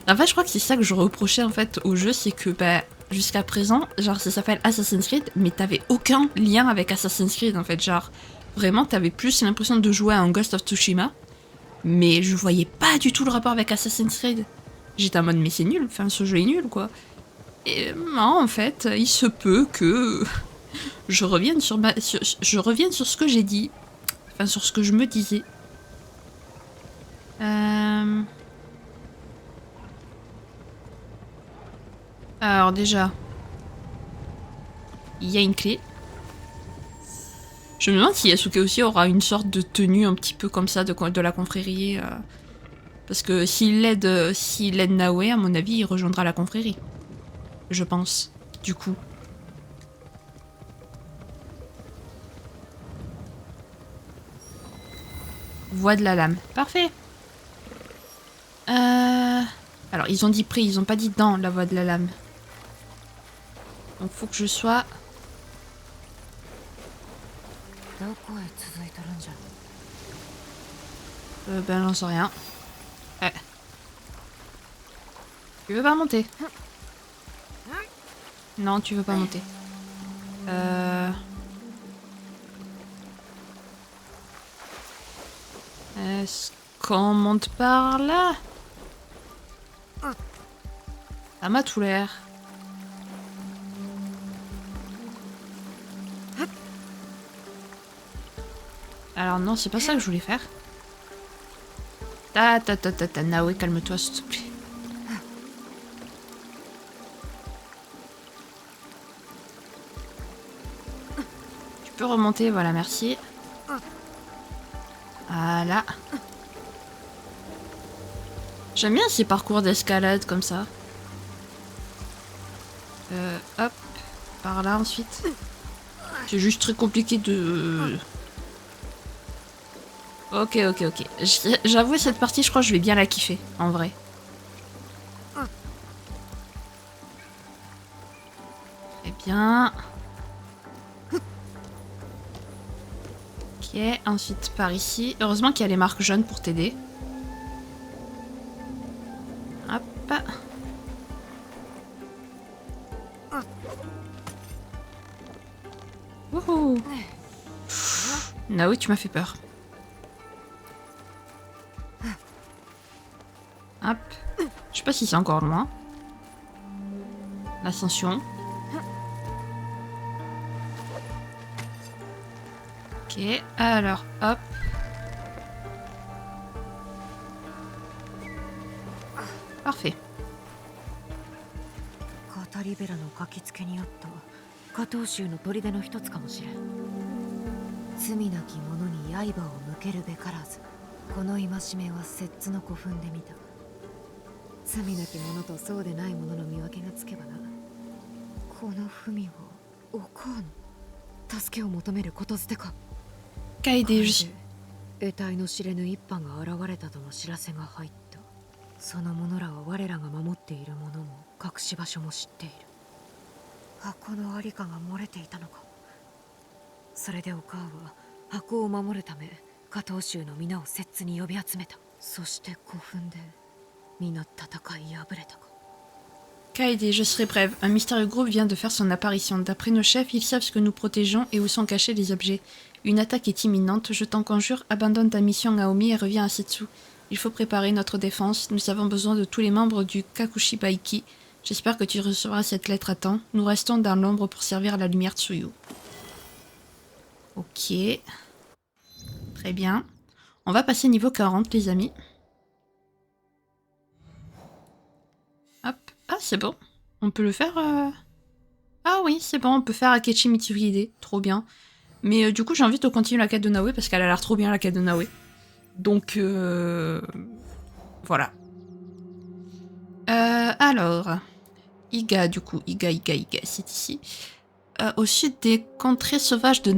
[SPEAKER 1] En fait, je crois que c'est ça que je reprochais en fait au jeu, c'est que bah, jusqu'à présent, genre ça s'appelle Assassin's Creed, mais t'avais aucun lien avec Assassin's Creed en fait, genre vraiment t'avais plus l'impression de jouer à un Ghost of Tsushima, mais je voyais pas du tout le rapport avec Assassin's Creed. J'étais en mode mais c'est nul, enfin ce jeu est nul quoi. Et non, en fait, il se peut que je revienne sur ce que j'ai dit, enfin sur ce que je me disais. Alors déjà, il y a une clé. Je me demande si Yasuke aussi aura une sorte de tenue un petit peu comme ça de la confrérie. Parce que s'il aide Naoe, à mon avis, il rejoindra la confrérie. Je pense, du coup. Voix de la lame. Parfait. Alors, ils ont dit près, ils ont pas dit dans la voix de la lame. Donc, faut que je sois... Ben, j'en sais rien. Ouais. Tu veux pas monter? Non, tu veux pas monter. Est-ce qu'on monte par là? Ça m'a tout l'air. Alors non, c'est pas ça que je voulais faire. Naoe, calme-toi s'il te plaît. Tu peux remonter, voilà, merci. Voilà. J'aime bien ces parcours d'escalade comme ça. Hop. Par là ensuite. C'est juste très compliqué de... Ok. J'avoue, cette partie, je crois que je vais bien la kiffer, en vrai. Très bien. Ok, ensuite par ici. Heureusement qu'il y a les marques jaunes pour t'aider. Hop. Wouhou. Naoe, tu m'as fait peur. Hop. Je sais pas si c'est encore loin. L'ascension. Ok, alors, hop. Parfait.
[SPEAKER 4] カタリベラの書きつけにあった加藤衆の砦の一つかもしれん。罪なき者に刃を向けるべからず、この戒めは摂津の古墳で見た。罪なき者とそうでない者の見分けがつけばな。この文をお母の助けを求めることづてか。
[SPEAKER 1] カイデー、
[SPEAKER 4] 得体の知れぬ一派が現れたとの知らせが入った。その者らは我らが守っているものも隠し場所も知っている。箱のありかが漏れていたのか。それでお母は箱を守るため加藤衆の皆を摂津に呼び集めた。そして古墳で皆戦い敗れたか。
[SPEAKER 1] Kaede, je serai brève. Un mystérieux groupe vient de faire son apparition. D'après nos chefs, ils savent ce que nous protégeons et où sont cachés les objets. Une attaque est imminente. Je t'en conjure, abandonne ta mission Naomi et reviens à Setsu. Il faut préparer notre défense. Nous avons besoin de tous les membres du Kakushi Baiki. J'espère que tu recevras cette lettre à temps. Nous restons dans l'ombre pour servir à la lumière Tsuyu. Ok. Très bien. On va passer niveau 40, les amis. Hop. Ah, c'est bon. On peut le faire... Ah oui, c'est bon. On peut faire Akechi Mitsuhide. Trop bien. Mais du coup, j'ai envie de continuer la quête de Naoe parce qu'elle a l'air trop bien, la quête de Naoe. Donc, voilà. Alors... Iga, du coup. Iga, c'est ici. Au sud des contrées sauvages de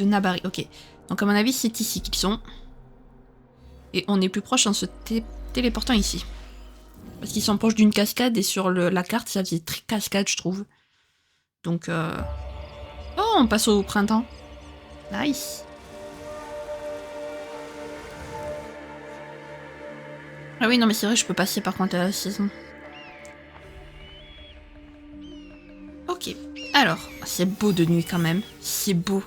[SPEAKER 1] Nabari. Ok. Donc, à mon avis, c'est ici qu'ils sont. Et on est plus proche en se téléportant ici. Parce qu'ils sont proches d'une cascade et sur la carte, ça faisait très cascade, je trouve. Donc, oh, on passe au printemps. Nice. Ah oui, non, mais c'est vrai, je peux passer par contre à la saison. Ok. Alors, c'est beau de nuit quand même. C'est beau.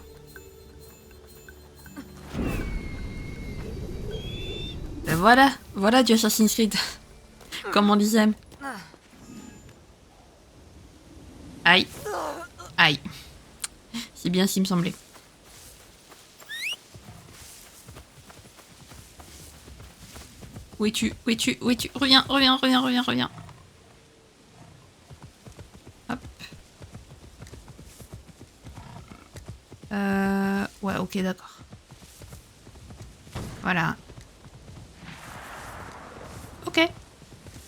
[SPEAKER 1] Ben voilà. Voilà du Assassin's Creed. Comme on disait. Aïe. Aïe. C'est bien ce qui me semblait. Où es-tu? Où es-tu? Où es-tu? Reviens. Hop. Ouais, ok, d'accord. Voilà. Ok.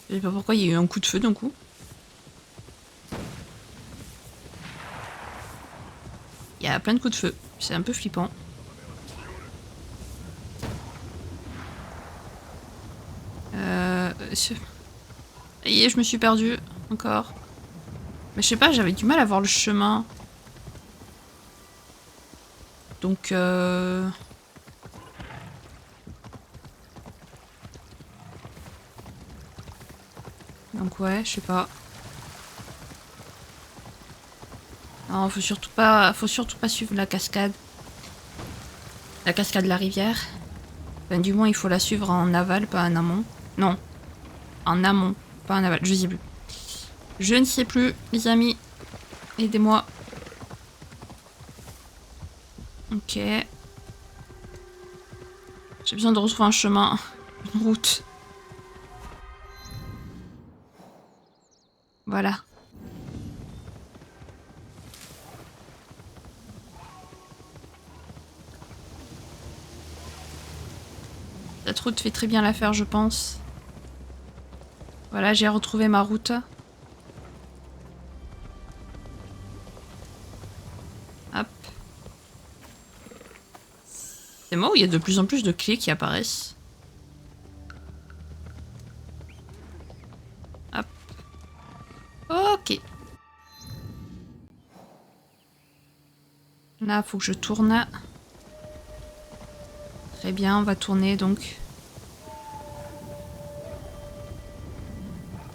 [SPEAKER 1] Je sais pas pourquoi il y a eu un coup de feu d'un coup. Il y a plein de coups de feu. C'est un peu flippant. Et je me suis perdue. Encore. Mais je sais pas, j'avais du mal à voir le chemin. Donc Donc ouais, je sais pas. Non, faut surtout pas suivre la cascade. La cascade de la rivière. Enfin, du moins, il faut la suivre en aval, pas en amont. Non. En amont, pas en aval. Je sais plus. Je ne sais plus, les amis. Aidez-moi. Ok. J'ai besoin de retrouver un chemin. Une route. Voilà. Cette route fait très bien l'affaire, je pense. Voilà, j'ai retrouvé ma route. Hop. C'est moi où il y a de plus en plus de clés qui apparaissent. Hop. Ok. Là, faut que je tourne. Très bien, on va tourner donc.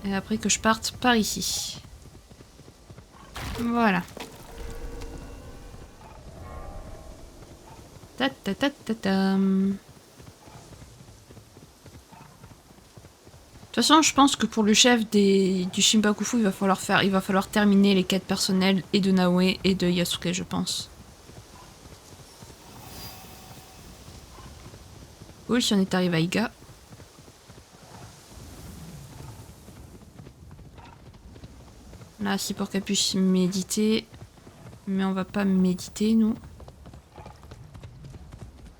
[SPEAKER 1] Et après que je parte par ici. Voilà. Ta ta ta ta ta. De toute façon, je pense que pour le chef du Shinpakufu, il va falloir terminer les quêtes personnelles et de Naoe et de Yasuke, je pense. Cool, si on est arrivé à Iga. Là, c'est pour qu'elle puisse méditer. Mais on va pas méditer, nous.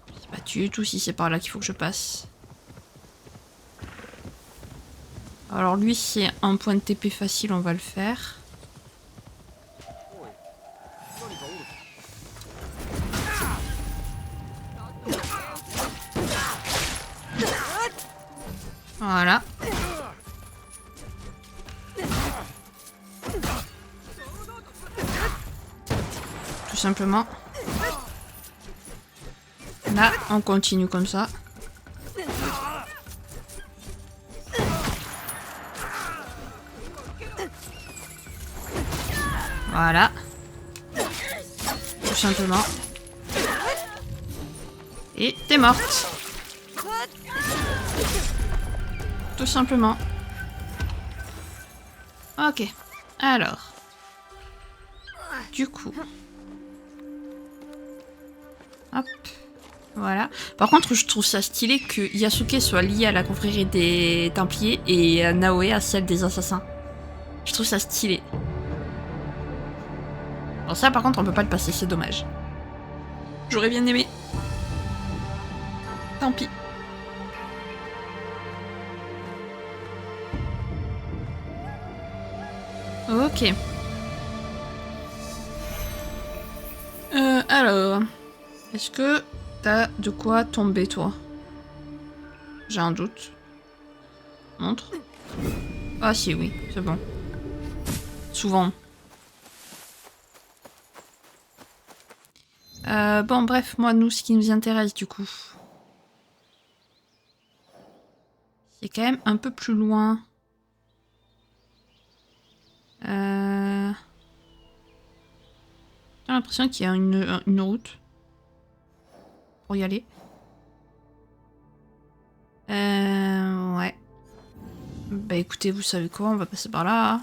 [SPEAKER 1] Je sais pas du tout si c'est par là qu'il faut que je passe. Alors lui, c'est un point de TP facile, on va le faire. Voilà. Tout simplement. Là, on continue comme ça. Voilà. Tout simplement. Et t'es morte. Tout simplement. Ok. Alors. Du coup. Hop. Voilà. Par contre, je trouve ça stylé que Yasuke soit lié à la confrérie des Templiers et Naoe à celle des Assassins. Je trouve ça stylé. Bon, ça, par contre, on peut pas le passer, c'est dommage. J'aurais bien aimé. Tant pis. Ok. Alors, est-ce que t'as de quoi tomber, toi? J'ai un doute. Montre. Ah si, oui, c'est bon. Souvent. Bon, bref, moi, nous, ce qui nous intéresse, du coup. C'est quand même un peu plus loin. J'ai l'impression qu'il y a une route pour y aller. Ouais. Bah écoutez, vous savez quoi, on va passer par là.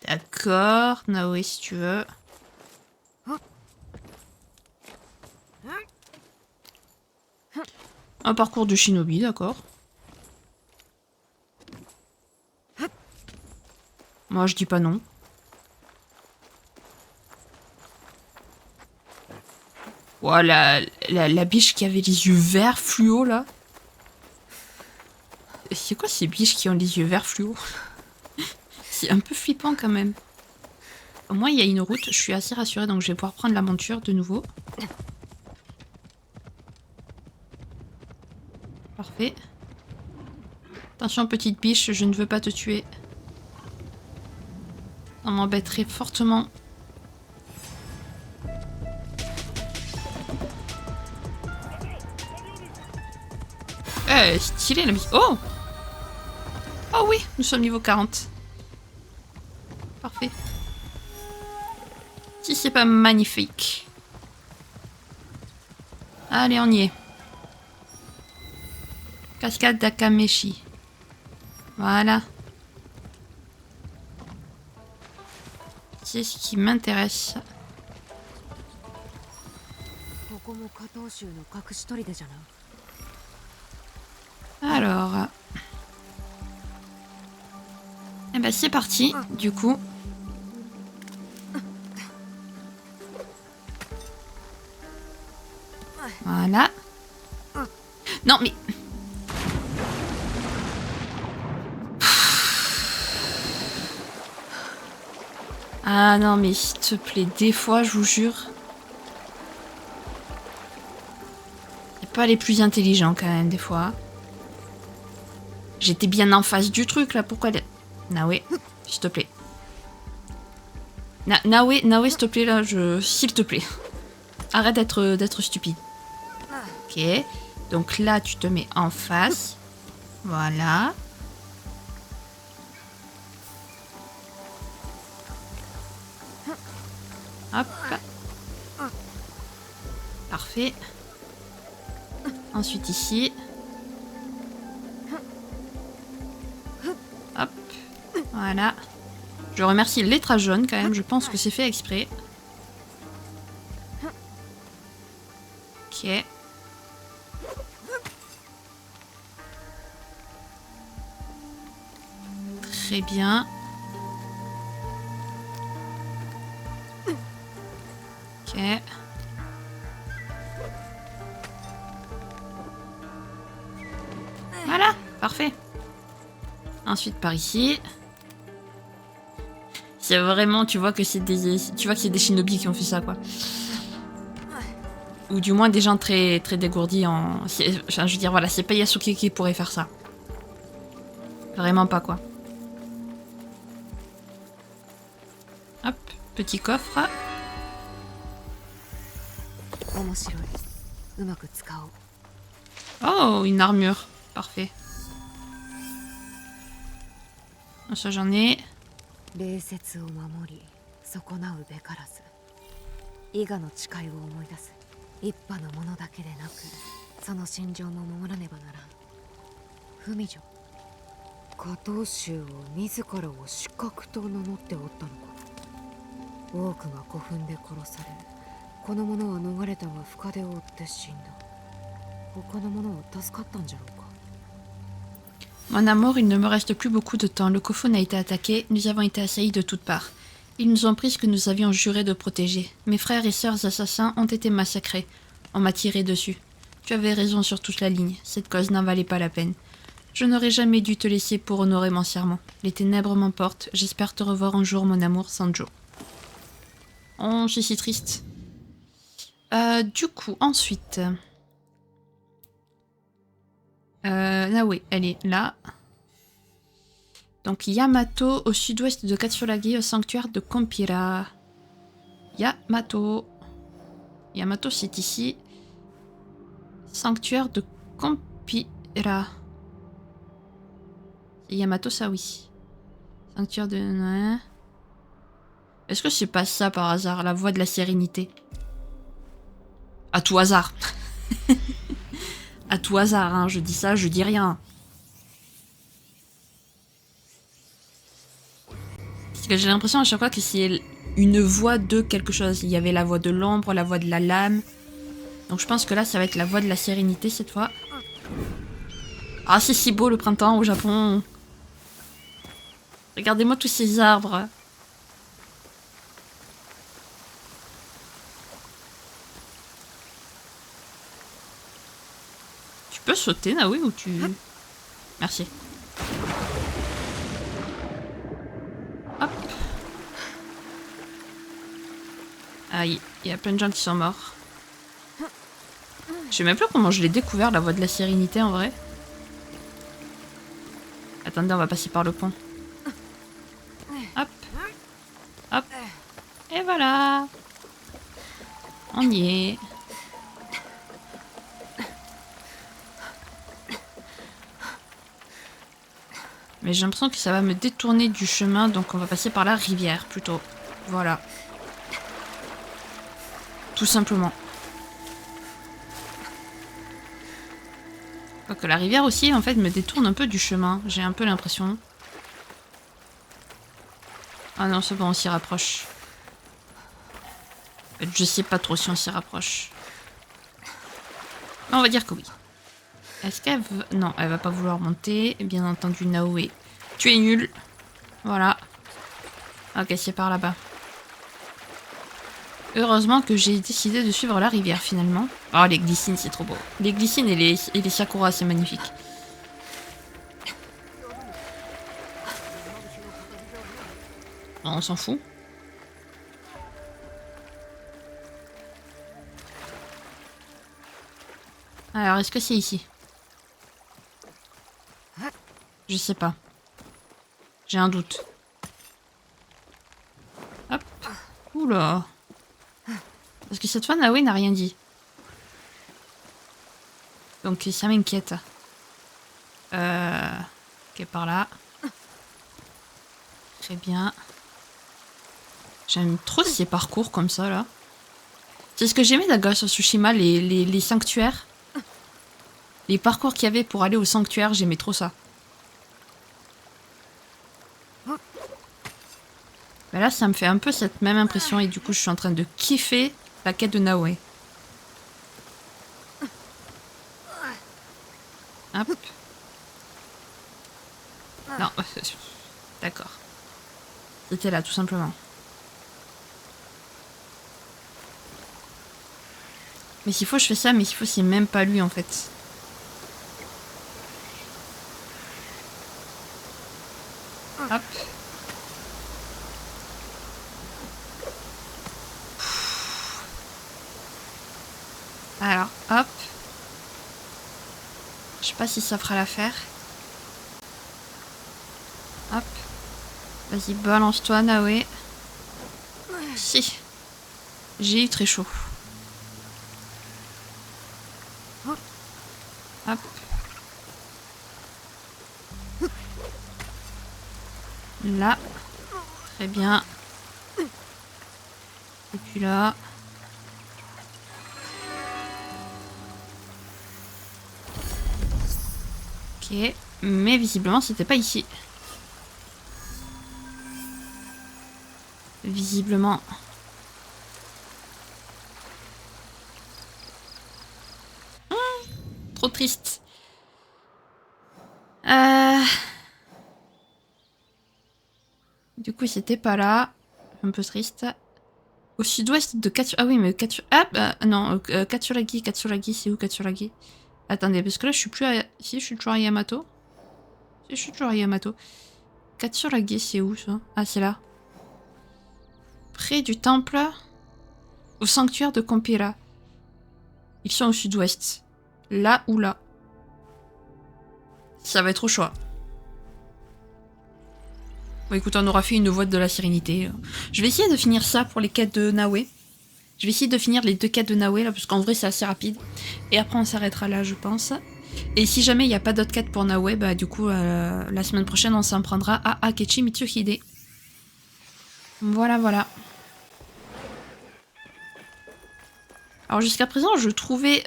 [SPEAKER 1] D'accord, Naoe si tu veux. Un parcours de shinobi, d'accord. Moi je dis pas non. Voilà, la biche qui avait les yeux verts fluo là. C'est quoi ces biches qui ont les yeux verts fluo? C'est un peu flippant quand même. Au moins il y a une route, je suis assez rassurée donc je vais pouvoir prendre la monture de nouveau. Parfait. Attention petite biche, je ne veux pas te tuer. Ça m'embêterait fortement. Stylé la biche. Oh! Oh oui, nous sommes niveau 40. Parfait. Si c'est pas magnifique. Allez, on y est. Cascade d'Akameshi. Voilà. C'est ce qui m'intéresse. Alors. Eh ben c'est parti, du coup. Voilà. Non mais... Ah non mais s'il te plaît, des fois je vous jure... C'est pas les plus intelligents quand même des fois. J'étais bien en face du truc là, pourquoi... Naoe, s'il te plaît. Naoe, s'il te plaît là, s'il te plaît. Arrête d'être stupide. Ok, donc là tu te mets en face. Voilà. Hop. Parfait. Ensuite ici. Hop. Voilà. Je remercie le lettrage jaune quand même, je pense que c'est fait exprès. Ok. Très bien. Ok. Voilà, parfait. Ensuite par ici. C'est vraiment, tu vois que c'est des shinobi qui ont fait ça quoi. Ou du moins des gens très, très dégourdis en... Enfin, je veux dire, voilà, c'est pas Yasuke qui pourrait faire ça. Vraiment pas, quoi. Hop, petit coffre.
[SPEAKER 4] 面白いうまく使おう
[SPEAKER 1] Oh, une armure. Parfait. Ça, j'en ai.
[SPEAKER 4] 礼節を守り損なうべからず伊賀の誓いを思い出す一派の者だけでなくその心情も守らねばならん文女加藤衆を自らを死角と名乗っておったのか多くが古墳で殺されこの者は逃れたが深手を負って死んだ他の者は助かったんじゃろうか
[SPEAKER 1] Mon amour, il ne me reste plus beaucoup de temps. Le Kofun a été attaqué, nous avons été assaillis de toutes parts. Ils nous ont pris ce que nous avions juré de protéger. Mes frères et sœurs assassins ont été massacrés. On m'a tiré dessus. Tu avais raison sur toute la ligne. Cette cause n'en valait pas la peine. Je n'aurais jamais dû te laisser pour honorer mon serment. Les ténèbres m'emportent. J'espère te revoir un jour, mon amour, Sanjo. Oh, je suis si triste. Du coup, ensuite... Naoe, elle est là. Donc Yamato, au sud-ouest de Katsuragi, au sanctuaire de Kompira. Yamato. Yamato, c'est ici. Sanctuaire de Kompira. C'est Yamato, ça oui. Sanctuaire de... Est-ce que c'est pas ça par hasard, la voie de la sérénité? À tout hasard. À tout hasard, hein, je dis ça, je dis rien. Parce que j'ai l'impression à chaque fois que c'est une voie de quelque chose. Il y avait la voie de l'ombre, la voie de la lame. Donc je pense que là, ça va être la voie de la sérénité cette fois. Ah, c'est si beau le printemps au Japon. Regardez-moi tous ces arbres. Tu peux sauter, Naoui, ou tu... Merci. Hop. Ah, il y a plein de gens qui sont morts. Je sais même plus comment je l'ai découvert, la voie de la sérénité, en vrai. Attendez, on va passer par le pont. Hop. Hop. Et voilà. On y est. Mais j'ai l'impression que ça va me détourner du chemin, donc on va passer par la rivière plutôt. Voilà. Tout simplement. Quoique la rivière aussi, en fait, me détourne un peu du chemin. J'ai un peu l'impression. Ah non, c'est bon, on s'y rapproche. En fait, je sais pas trop si on s'y rapproche. On va dire que oui. Est-ce qu'elle veut... Non, elle va pas vouloir monter. Bien entendu, Naoe. Tu es nul. Voilà. Ok, c'est par là-bas. Heureusement que j'ai décidé de suivre la rivière, finalement. Oh, les glycines, c'est trop beau. Les glycines et les sakura, c'est magnifique. On s'en fout. Alors, est-ce que c'est ici? Je sais pas. J'ai un doute. Hop. Oula. Parce que cette fois, Naoe n'a rien dit. Donc ça m'inquiète. Ok, par là. Très bien. J'aime trop ces parcours comme ça, là. C'est ce que j'aimais d'Ghost of Tsushima, les sanctuaires. Les parcours qu'il y avait pour aller au sanctuaire, j'aimais trop ça. Mais là, ça me fait un peu cette même impression et du coup, je suis en train de kiffer la quête de Naoe. Hop. Non, d'accord. C'était là, tout simplement. Mais s'il faut, je fais ça, mais s'il faut, c'est même pas lui, en fait. Hop. Alors, hop. Je sais pas si ça fera l'affaire. Hop. Vas-y, balance-toi, Naoé. Si. J'ai eu très chaud. Hop. Là. Très bien. Et puis là. Ok. Mais visiblement, c'était pas ici. Visiblement. Trop triste. Du coup, c'était pas là. Un peu triste. Au sud-ouest de Katsuragi. Ah oui, mais Katsuragi. Ah, non, Katsuragi, c'est où Katsuragi? Attendez, parce que là, je suis plus à... Si, je suis toujours à Yamato. Si, je suis toujours à Yamato. Katsuragi, c'est où, ça? Ah, c'est là. Près du temple. Au sanctuaire de Kompira. Ils sont au sud-ouest. Là ou là. Ça va être au choix. Bon, écoute, on aura fait une voie de la sérénité. Je vais essayer de finir ça pour les quêtes de Naoé. Je vais essayer de finir les 2 quêtes de Naoé, là, parce qu'en vrai, c'est assez rapide. Et après, on s'arrêtera là, je pense. Et si jamais il n'y a pas d'autres quêtes pour Naoé, bah du coup, la semaine prochaine, on s'en prendra à Akechi Mitsuhide. Voilà, voilà. Alors, jusqu'à présent, je trouvais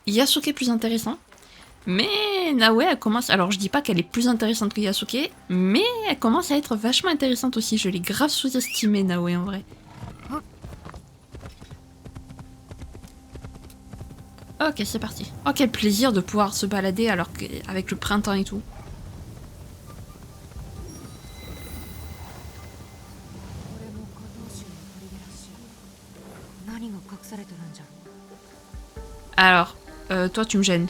[SPEAKER 1] Yasuke plus intéressant. Mais Naoé, elle commence... Alors, je dis pas qu'elle est plus intéressante que Yasuke, mais elle commence à être vachement intéressante aussi. Je l'ai grave sous-estimée, Naoé, en vrai. Ok, c'est parti. Oh, quel plaisir de pouvoir se balader alors avec le printemps et tout. Alors, toi, tu me gênes.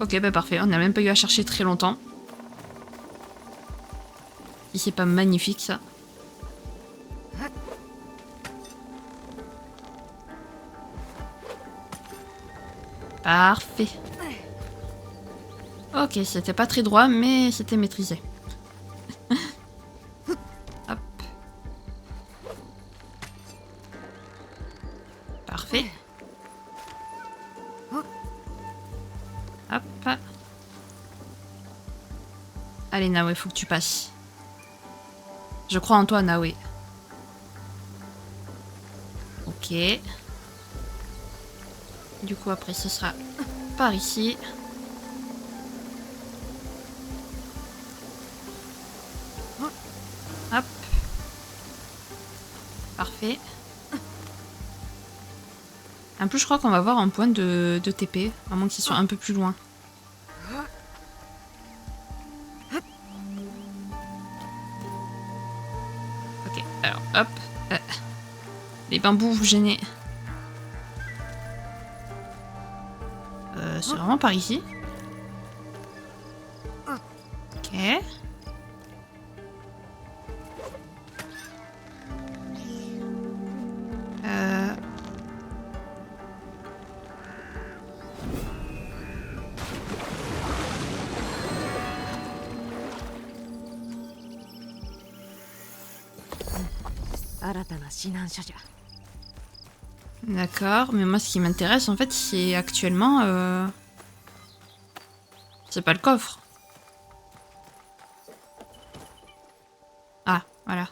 [SPEAKER 1] Ok, bah parfait, on n'a même pas eu à chercher très longtemps. Si c'est pas magnifique, ça. Parfait. Ok, c'était pas très droit, mais c'était maîtrisé. Hop. Parfait. Hop. Allez, Naoé, faut que tu passes. Je crois en toi, Naoé. Ok. Du coup, après, ce sera par ici. Hop. Parfait. En plus, je crois qu'on va avoir un point de TP, à moins qu'ils soient un peu plus loin. Ok, alors, hop. Les bambous, vous gênez. C'est vraiment par ici. Ok. D'accord, mais moi ce qui m'intéresse en fait c'est actuellement c'est pas le coffre. Ah, voilà.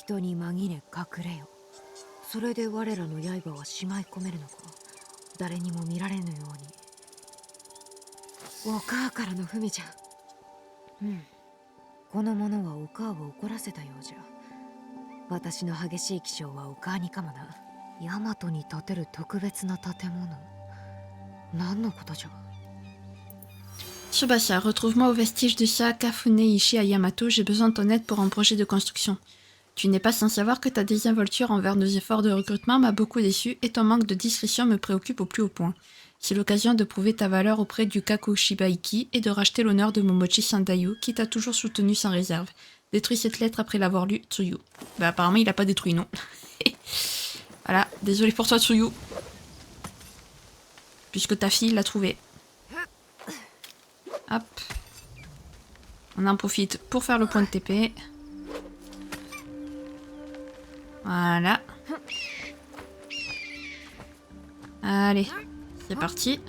[SPEAKER 4] 人に紛れ隠れよ。それで我らの刃はしまい込めるのか。誰にも見られぬように。お母からの文じゃ。うん。この者はお母を怒らせたようじゃ。私の激しい気性はお母にかもな。ヤマトに建てる特別な建物。何のことじゃ。
[SPEAKER 1] Tsubasa, retrouve-moi aux vestiges de Sakafune Ishi à Yamato, j'ai besoin de ton aide pour un projet de construction. Tu n'es pas sans savoir que ta désinvolture envers nos efforts de recrutement m'a beaucoup déçu et ton manque de discrétion me préoccupe au plus haut point. C'est l'occasion de prouver ta valeur auprès du Kakushibaiki et de racheter l'honneur de Momochi Sandayu qui t'a toujours soutenu sans réserve. Détruis cette lettre après l'avoir lue, Tsuyu. Bah apparemment il a pas détruit, non. Voilà, désolé pour toi Tsuyu. Puisque ta fille l'a trouvé. Hop. On en profite pour faire le point de TP. Voilà. Allez, c'est parti.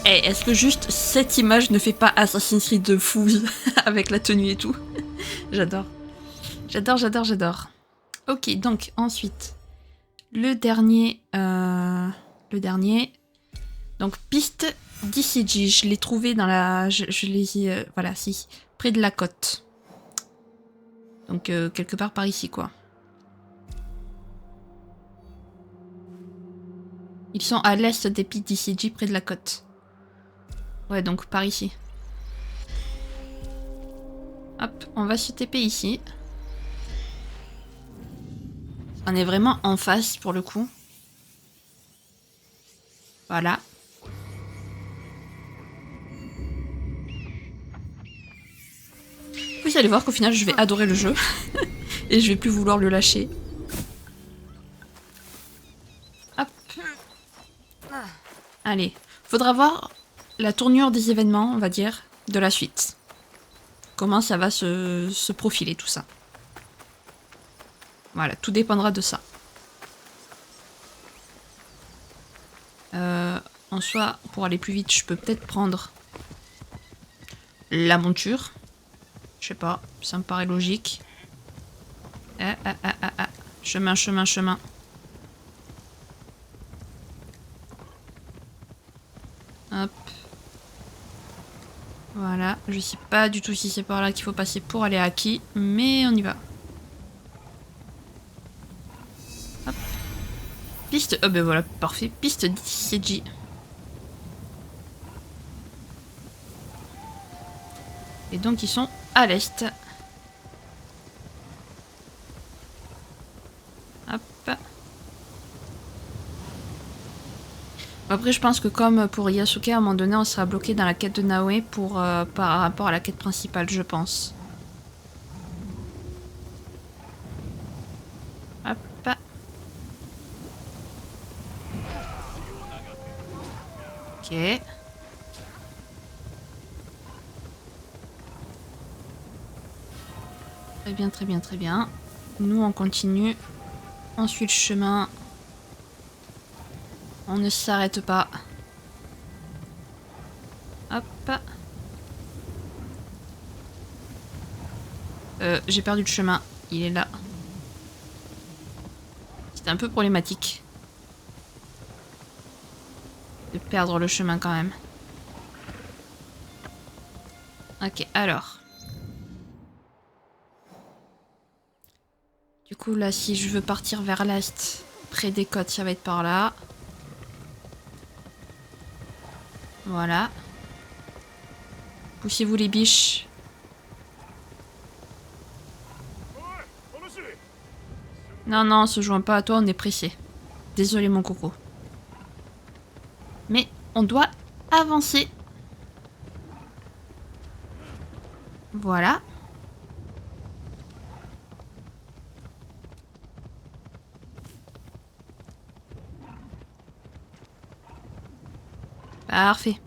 [SPEAKER 1] Eh, est-ce que juste cette image ne fait pas Assassin's Creed de fou avec la tenue et tout? J'adore. J'adore, j'adore, j'adore. Ok, donc ensuite, le dernier. Donc, piste d'ICG. Je l'ai trouvé dans la. Je l'ai. Voilà, si. Près de la côte. Donc, quelque part par ici, quoi. Ils sont à l'est des pistes d'ICG, près de la côte. Ouais, donc par ici. Hop, on va se TP ici. On est vraiment en face pour le coup. Voilà. Vous allez voir qu'au final je vais adorer le jeu. Et je vais plus vouloir le lâcher. Hop. Allez, faudra voir la tournure des événements, on va dire, de la suite. Comment ça va se profiler tout ça. Voilà, tout dépendra de ça. En soi, pour aller plus vite, je peux peut-être prendre la monture. Je sais pas, ça me paraît logique. Chemin, chemin, chemin. Hop. Voilà, je sais pas du tout si c'est par là qu'il faut passer pour aller à Aki, mais on y va. Hop. Piste, oh ben voilà, parfait. Piste d'ICG. Et donc ils sont à l'est. Hop. Après, je pense que comme pour Yasuke, à un moment donné, on sera bloqué dans la quête de Naoe pour, par rapport à la quête principale, je pense. Hop. Ok. Très bien, très bien, très bien. Nous, on continue. On suit le chemin. On ne s'arrête pas. Hop. J'ai perdu le chemin. Il est là. C'est un peu problématique. De perdre le chemin quand même. Ok, alors. Du coup, là, si je veux partir vers l'est, près des côtes, ça va être par là. Voilà. Poussez-vous les biches. Non, non, on se joint pas à toi, on est pressé. Désolé mon coco. Mais on doit avancer. Voilà. Parfait.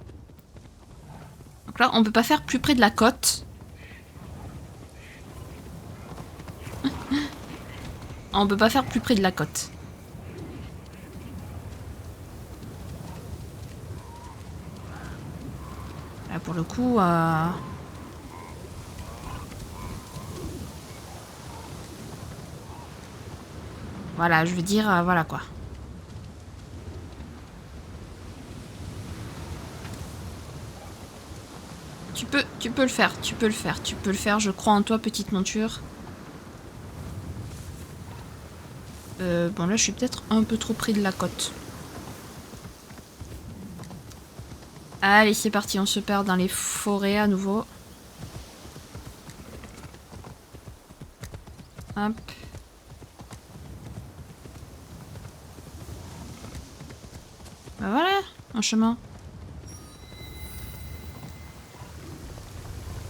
[SPEAKER 1] Donc là, on peut pas faire plus près de la côte. On peut pas faire plus près de la côte. Là, pour le coup... Voilà, je veux dire, voilà quoi. Tu peux le faire, tu peux le faire, tu peux le faire. Je crois en toi, petite monture. Bon, là, je suis peut-être un peu trop près de la côte. Allez, c'est parti, on se perd dans les forêts à nouveau. Hop. Bah voilà, un chemin.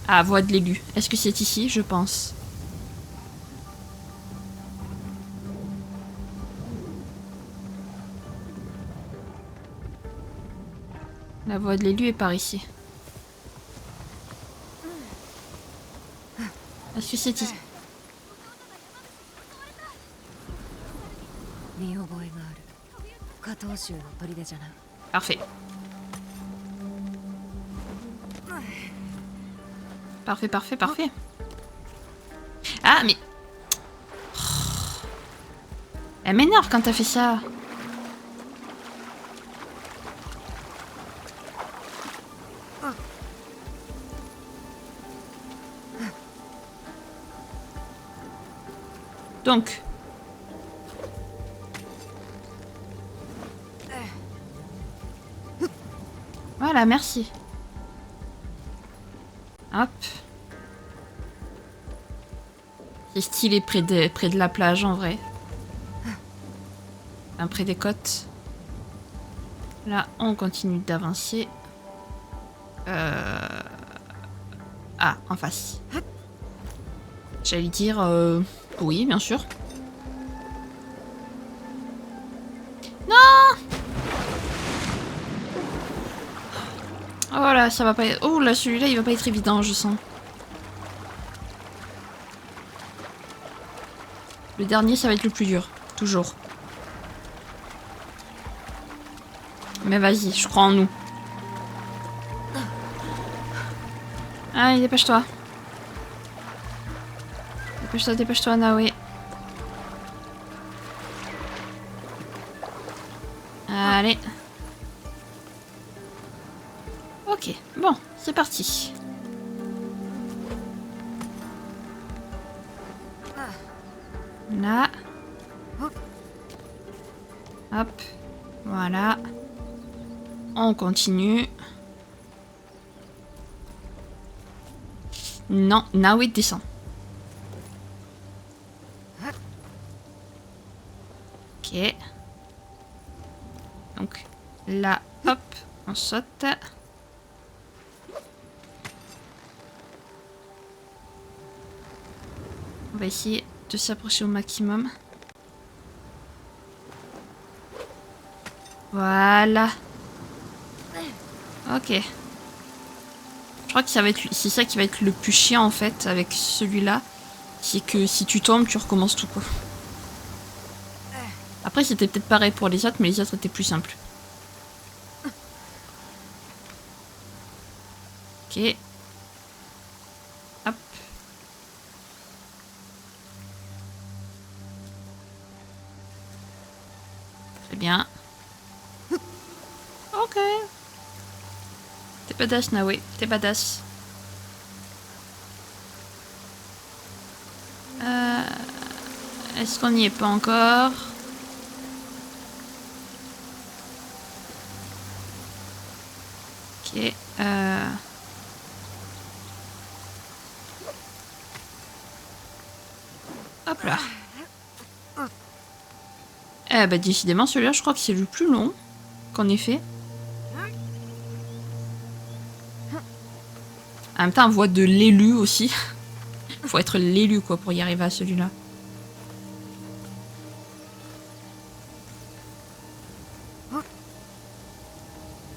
[SPEAKER 1] Ah, voix de l'élu. Est-ce que c'est ici? Je pense. La voix de l'élu est par ici. Est-ce que c'est ici?
[SPEAKER 4] 見覚えがある。加藤州の砦じゃな。
[SPEAKER 1] Parfait. Parfait, parfait, parfait. Ah, mais... Elle m'énerve quand t'as fait ça. Donc... Voilà, merci. Hop. C'est stylé près de la plage en vrai. Enfin, près des côtes. Là, on continue d'avancer. Ah, en face. J'allais dire... Oui, bien sûr. Non! Oh là, ça va pas être... Oh là, celui-là, il va pas être évident, je sens. Le dernier, ça va être le plus dur. Toujours. Mais vas-y, je crois en nous. Allez, dépêche-toi. Dépêche-toi, dépêche-toi, Naoé. Allez. Ok, bon, c'est parti. Là. Hop. Voilà. On continue. Non, Naoé descend. Ok. Donc, là, hop, on saute. On va essayer de s'approcher au maximum. Voilà. Ok. Je crois que ça va être, c'est ça qui va être le plus chiant en fait avec celui-là. C'est que si tu tombes, tu recommences tout quoi. Après c'était peut-être pareil pour les autres, mais les autres étaient plus simples. Ok. Hop. Très bien. Ok. T'es badass, Naoé. T'es badass. Est-ce qu'on n'y est pas encore? Ok. Hop là. Eh bah décidément celui-là je crois que c'est le plus long qu'on ait fait. En même temps on voit de l'élu aussi. Faut être l'élu quoi pour y arriver à celui-là.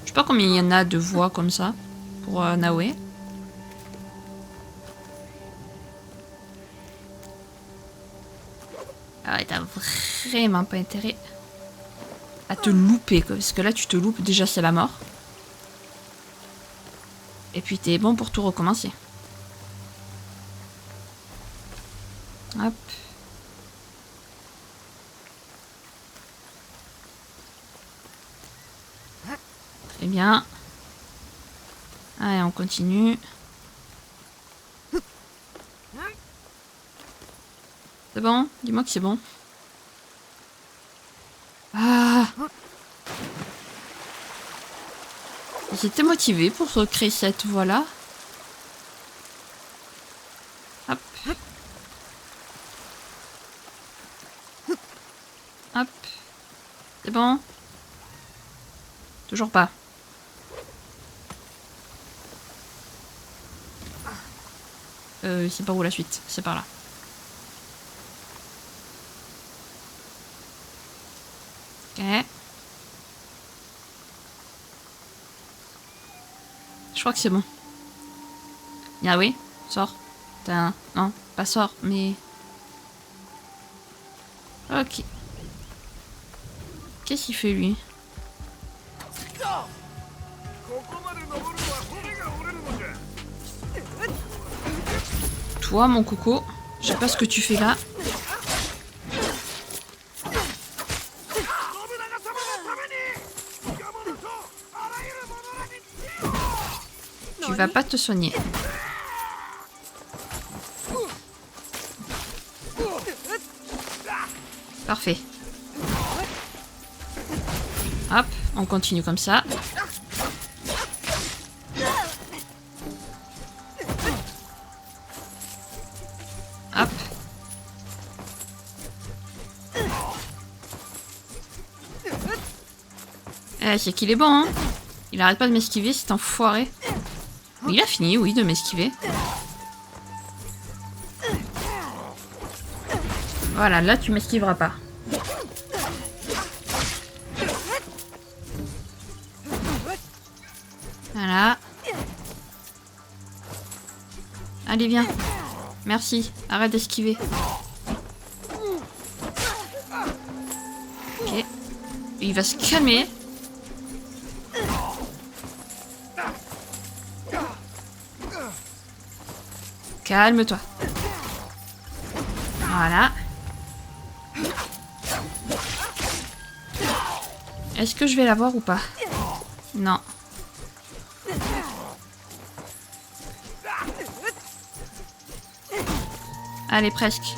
[SPEAKER 1] Je sais pas combien il y en a de voix comme ça pour Naoé. Ah ouais, t'as vraiment pas intérêt à te louper quoi, parce que là tu te loupes déjà c'est la mort. Et puis t'es bon pour tout recommencer. Hop. Très bien. Allez, on continue. C'est bon? Dis-moi que c'est bon. Ah! J'étais motivée pour recréer cette voie-là. Hop. Hop. C'est bon? Toujours pas. C'est par où la suite? C'est par là. Ok. Je crois que c'est bon. Ah oui, sors. Non, pas sors, mais... Ok. Qu'est-ce qu'il fait lui? Toi, mon coco, je sais pas ce que tu fais là. Tu vas pas te soigner. Parfait. Hop, on continue comme ça. Hop. C'est qu'il est bon, hein. Il arrête pas de m'esquiver, cet enfoiré. Il a fini, oui, de m'esquiver. Voilà, là, tu m'esquiveras pas. Voilà. Allez, viens. Merci. Arrête d'esquiver. Ok. Il va se calmer. Calme-toi. Voilà. Est-ce que je vais l'avoir ou pas? Non. Allez, presque.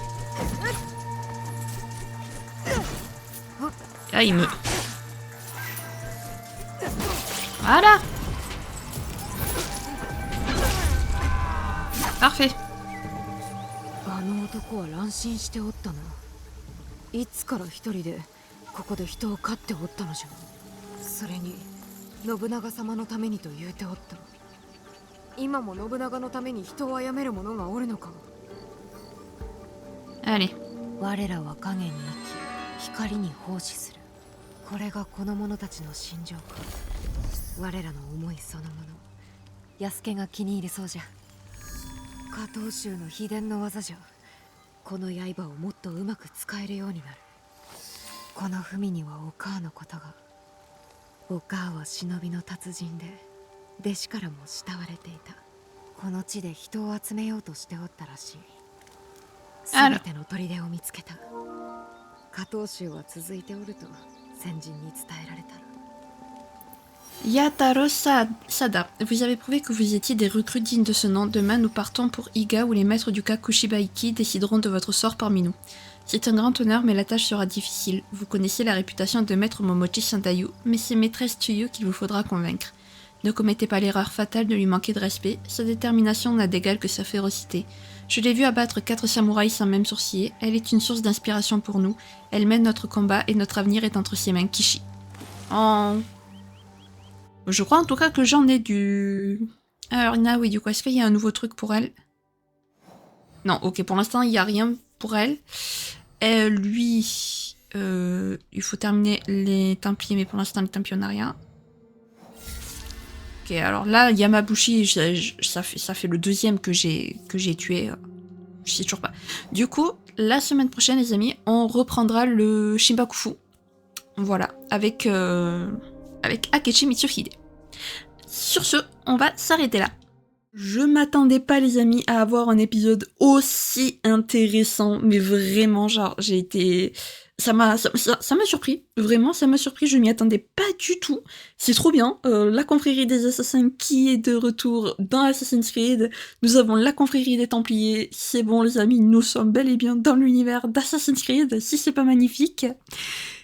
[SPEAKER 1] Ah, il me... Voilà. Parfait.
[SPEAKER 4] あの男は乱心しておったな。いつから一人でここで人を飼っておったのじゃ。それに信長様のためにと言うておった。今も信長のために人を殺める者がおるのか。
[SPEAKER 1] Allez.
[SPEAKER 4] 我らは影に生き、光に奉仕する。これがこの者たちの心情か。我らの思いそのもの。安家が気に入りそうじゃ。加藤衆の秘伝の技じゃ。この刃をもっとうまく使えるようになる。この文にはお母のことが。お母は忍びの達人で、弟子からも慕われていた。この地で人を集めようとしておったらしい。 全ての砦を見つけた。加藤衆は続いておると先人に伝えられた。
[SPEAKER 1] Yataro Sada, vous avez prouvé que vous étiez des recrues dignes de ce nom. Demain, nous partons pour Iga où les maîtres du Kakushibaiki décideront de votre sort parmi nous. C'est un grand honneur, mais la tâche sera difficile. Vous connaissez la réputation de maître Momochi Shintayu, mais c'est maîtresse Tsuyu qu'il vous faudra convaincre. Ne commettez pas l'erreur fatale de lui manquer de respect. Sa détermination n'a d'égal que sa férocité. Je l'ai vue abattre 4 samouraïs sans même sourciller. Elle est une source d'inspiration pour nous. Elle mène notre combat et notre avenir est entre ses mains. Kishi. Oh. Je crois en tout cas que j'en ai du... Alors Ina, oui, du coup, est-ce qu'il y a un nouveau truc pour elle? Non, ok, pour l'instant, il n'y a rien pour elle. Lui, il faut terminer les Templiers, mais pour l'instant, les Templiers, on n'a rien. Ok, alors là, Yamabushi, ça fait le deuxième que j'ai tué. Je sais toujours pas. Du coup, la semaine prochaine, les amis, on reprendra le Shinbakufu. Voilà, avec Akechi Mitsuhide. Sur ce, on va s'arrêter là. Je m'attendais pas, les amis, à avoir un épisode aussi intéressant, mais vraiment, genre, j'ai été... Ça m'a surpris, vraiment, ça m'a surpris, je m'y attendais pas du tout. C'est trop bien, la confrérie des assassins qui est de retour dans Assassin's Creed. Nous avons la confrérie des Templiers, c'est bon les amis, nous sommes bel et bien dans l'univers d'Assassin's Creed, si c'est pas magnifique.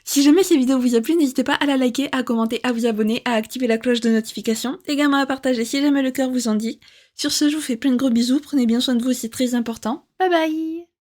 [SPEAKER 1] Si jamais cette vidéo vous a plu, n'hésitez pas à la liker, à commenter, à vous abonner, à activer la cloche de notification, également à partager si jamais le cœur vous en dit. Sur ce, je vous fais plein de gros bisous, prenez bien soin de vous, c'est très important. Bye bye!